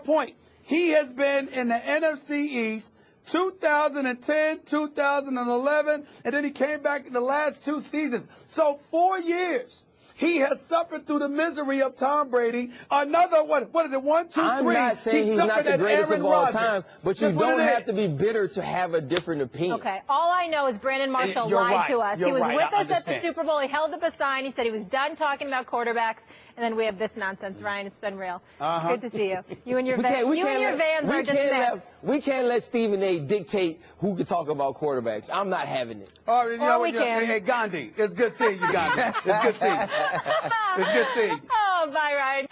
point. He has been in the NFC East 2010, 2011, and then he came back in the last 2 seasons. So 4 years. He has suffered through the misery of Tom Brady. Another, what is it, 1, 2, 3? I'm not saying he's not the greatest of all time, but you don't have to be bitter to have a different opinion. Okay, all I know is Brandon Marshall lied to us. He was with us at the Super Bowl. He held up a sign. He said he was done talking about quarterbacks. And then we have this nonsense. Ryan, it's been real. Good to see you. You and your vans are dismissed. We can't let Stephen A. dictate who can talk about quarterbacks. I'm not having it. Oh, you know, we can. Hey, Gandhi, it's good seeing you, Gandhi. It's good seeing you. It's good seeing you. Oh, bye, Ryan.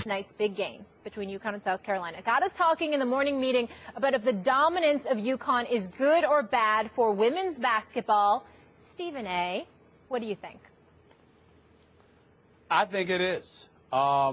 Tonight's big game between UConn and South Carolina got us talking in the morning meeting about if the dominance of UConn is good or bad for women's basketball. Stephen A., what do you think? I think it is. I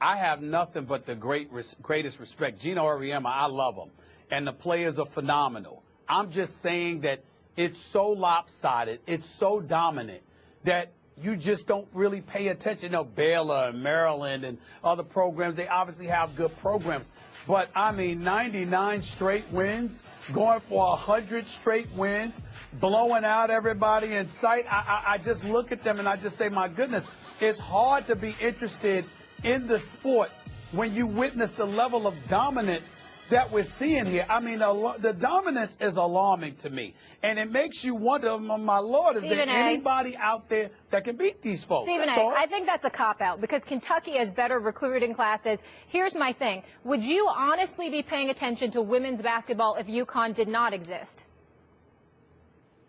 have nothing but the greatest respect. Gino Auriemma, I love him. And the players are phenomenal. I'm just saying that it's so lopsided, it's so dominant that you just don't really pay attention. You know, Baylor and Maryland and other programs, they obviously have good programs. But, I mean, 99 straight wins, going for 100 straight wins, blowing out everybody in sight. I just look at them and I just say, my goodness, it's hard to be interested in the sport when you witness the level of dominance that we're seeing here. I mean, the dominance is alarming to me. And it makes you wonder, my Lord, is there anybody out there that can beat these folks? Stephen A., I think that's a cop-out because Kentucky has better recruiting classes. Here's my thing. Would you honestly be paying attention to women's basketball if UConn did not exist?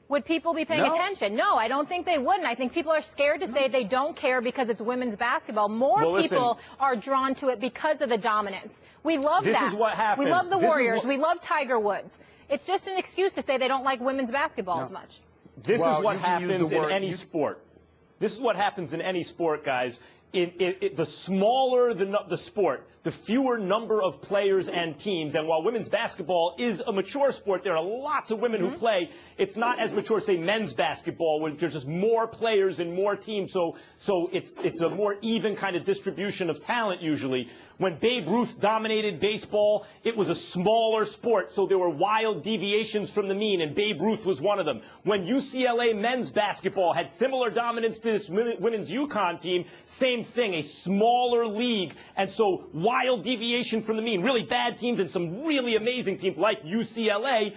Would people be paying attention? No, I don't think they wouldn't. I think people are scared to say they don't care because it's women's basketball. More people are drawn to it because of the dominance. We love that. This is what happens. We love the Warriors. We love Tiger Woods. It's just an excuse to say they don't like women's basketball as much. This is what happens in any sport. This is what happens in any sport, guys. the smaller the sport, the fewer number of players and teams. And while women's basketball is a mature sport, there are lots of women who play. It's not as mature as, say, men's basketball, where there's just more players and more teams. So it's a more even kind of distribution of talent usually. When Babe Ruth dominated baseball, it was a smaller sport, so there were wild deviations from the mean, and Babe Ruth was one of them. When UCLA men's basketball had similar dominance to this women's UConn team, same thing, a smaller league, and so wild deviation from the mean. Really bad teams and some really amazing teams like UCLA.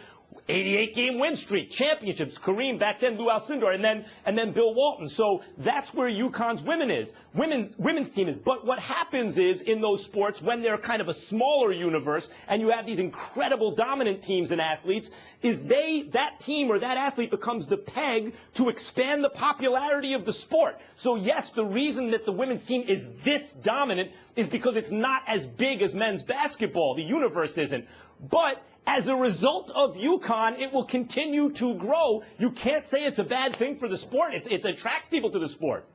88-game win streak, championships, Kareem back then, Lou Alcindor, and then Bill Walton. So that's where UConn's women's team is. But what happens is in those sports, when they're kind of a smaller universe, and you have these incredible dominant teams and athletes, is that team or that athlete becomes the peg to expand the popularity of the sport. So yes, the reason that the women's team is this dominant is because it's not as big as men's basketball. The universe isn't. But as a result of UConn, it will continue to grow. You can't say it's a bad thing for the sport. It attracts people to the sport.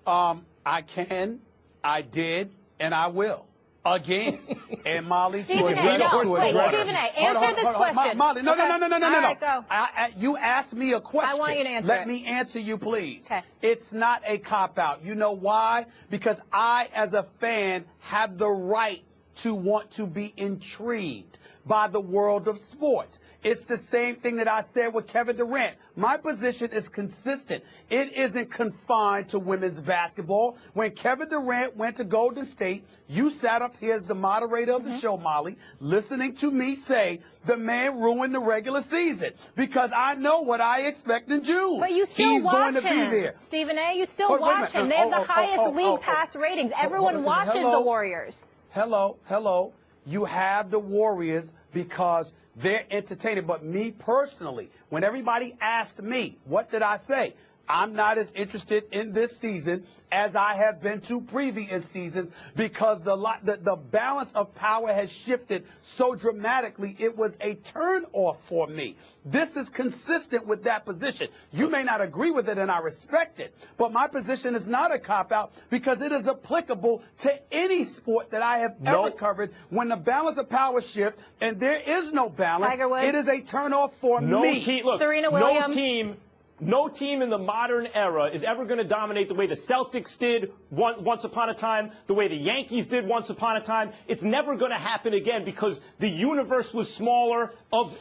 I can, I did, and I will. Again. And Molly, Stephen A, answer this question. Molly, no. All right, go. You asked me a question. I want you to answer Let me answer you, please. Okay. It's not a cop-out. You know why? Because I, as a fan, have the right to want to be intrigued by the world of sports. It's the same thing that I said with Kevin Durant. My position is consistent. It isn't confined to women's basketball. When Kevin Durant went to Golden State, you sat up here as the moderator of the show, Molly, listening to me say the man ruined the regular season because I know what I expect in June. But you still He's watch going to him. be there. Stephen A., you still watch him. They have the highest league pass ratings. Everyone watches the Warriors. Hello. You have the Warriors because they're entertaining. But me personally, when everybody asked me, what did I say? I'm not as interested in this season as I have been to previous seasons because the balance of power has shifted so dramatically. It was a turn off for me. This is consistent with that position. You may not agree with it, and I respect it, but my position is not a cop-out because it is applicable to any sport that I have ever covered. When the balance of power shifts and there is no balance, it is a turn off for me. Serena Williams. No team in the modern era is ever going to dominate the way the Celtics did once upon a time, the way the Yankees did once upon a time. It's never going to happen again because the universe was smaller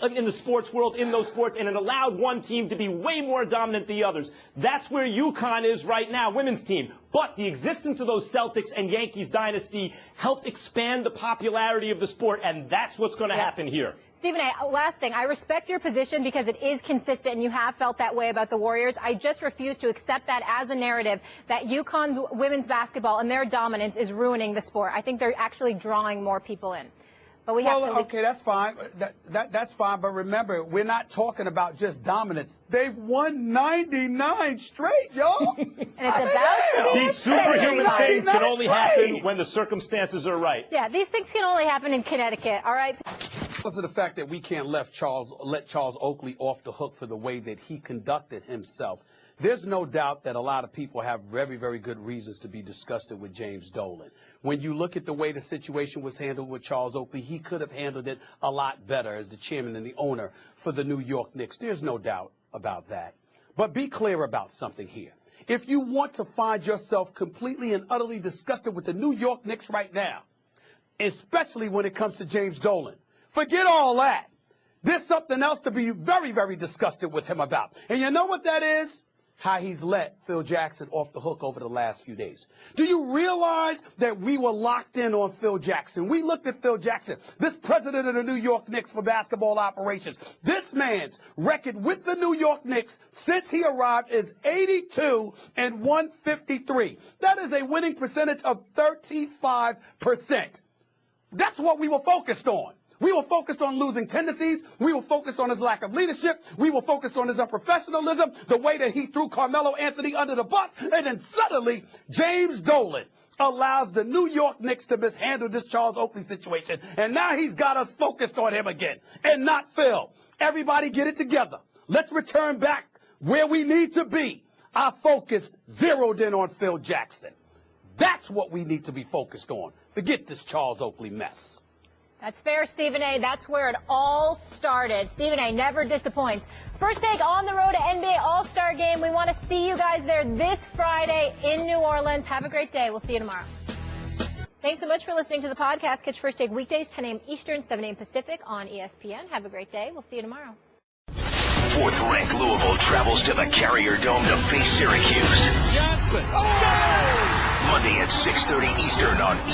in the sports world, in those sports, and it allowed one team to be way more dominant than the others. That's where UConn is right now, women's team. But the existence of those Celtics and Yankees dynasty helped expand the popularity of the sport, and that's what's going to happen here. Stephen A., last thing. I respect your position because it is consistent, and you have felt that way about the Warriors. I just refuse to accept that as a narrative that UConn's women's basketball and their dominance is ruining the sport. I think they're actually drawing more people in. But we have to okay, that's fine. That's fine. But remember, we're not talking about just dominance. They've won 99 straight, y'all. And it's about to be these superhuman things can only happen when the circumstances are right. Yeah, these things can only happen in Connecticut. All right. Because of the fact that we can't let Charles Oakley off the hook for the way that he conducted himself. There's no doubt that a lot of people have very, very good reasons to be disgusted with James Dolan. When you look at the way the situation was handled with Charles Oakley, he could have handled it a lot better as the chairman and the owner for the New York Knicks. There's no doubt about that. But be clear about something here. If you want to find yourself completely and utterly disgusted with the New York Knicks right now, especially when it comes to James Dolan, forget all that. There's something else to be very, very disgusted with him about. And you know what that is? How he's let Phil Jackson off the hook over the last few days. Do you realize that we were locked in on Phil Jackson? We looked at Phil Jackson, this president of the New York Knicks for basketball operations. This man's record with the New York Knicks since he arrived is 82 and 153. That is a winning percentage of 35%. That's what we were focused on. We were focused on losing tendencies. We were focused on his lack of leadership. We were focused on his unprofessionalism, the way that he threw Carmelo Anthony under the bus. And then suddenly, James Dolan allows the New York Knicks to mishandle this Charles Oakley situation. And now he's got us focused on him again and not Phil. Everybody get it together. Let's return back where we need to be. Our focus zeroed in on Phil Jackson. That's what we need to be focused on. Forget this Charles Oakley mess. That's fair, Stephen A. That's where it all started. Stephen A. never disappoints. First Take on the road to NBA All-Star Game. We want to see you guys there this Friday in New Orleans. Have a great day. We'll see you tomorrow. Thanks so much for listening to the podcast. Catch First Take weekdays, 10 a.m. Eastern, 7 a.m. Pacific on ESPN. Have a great day. We'll see you tomorrow. Fourth-ranked Louisville travels to the Carrier Dome to face Syracuse. Johnson. Oh! Monday at 6:30 Eastern on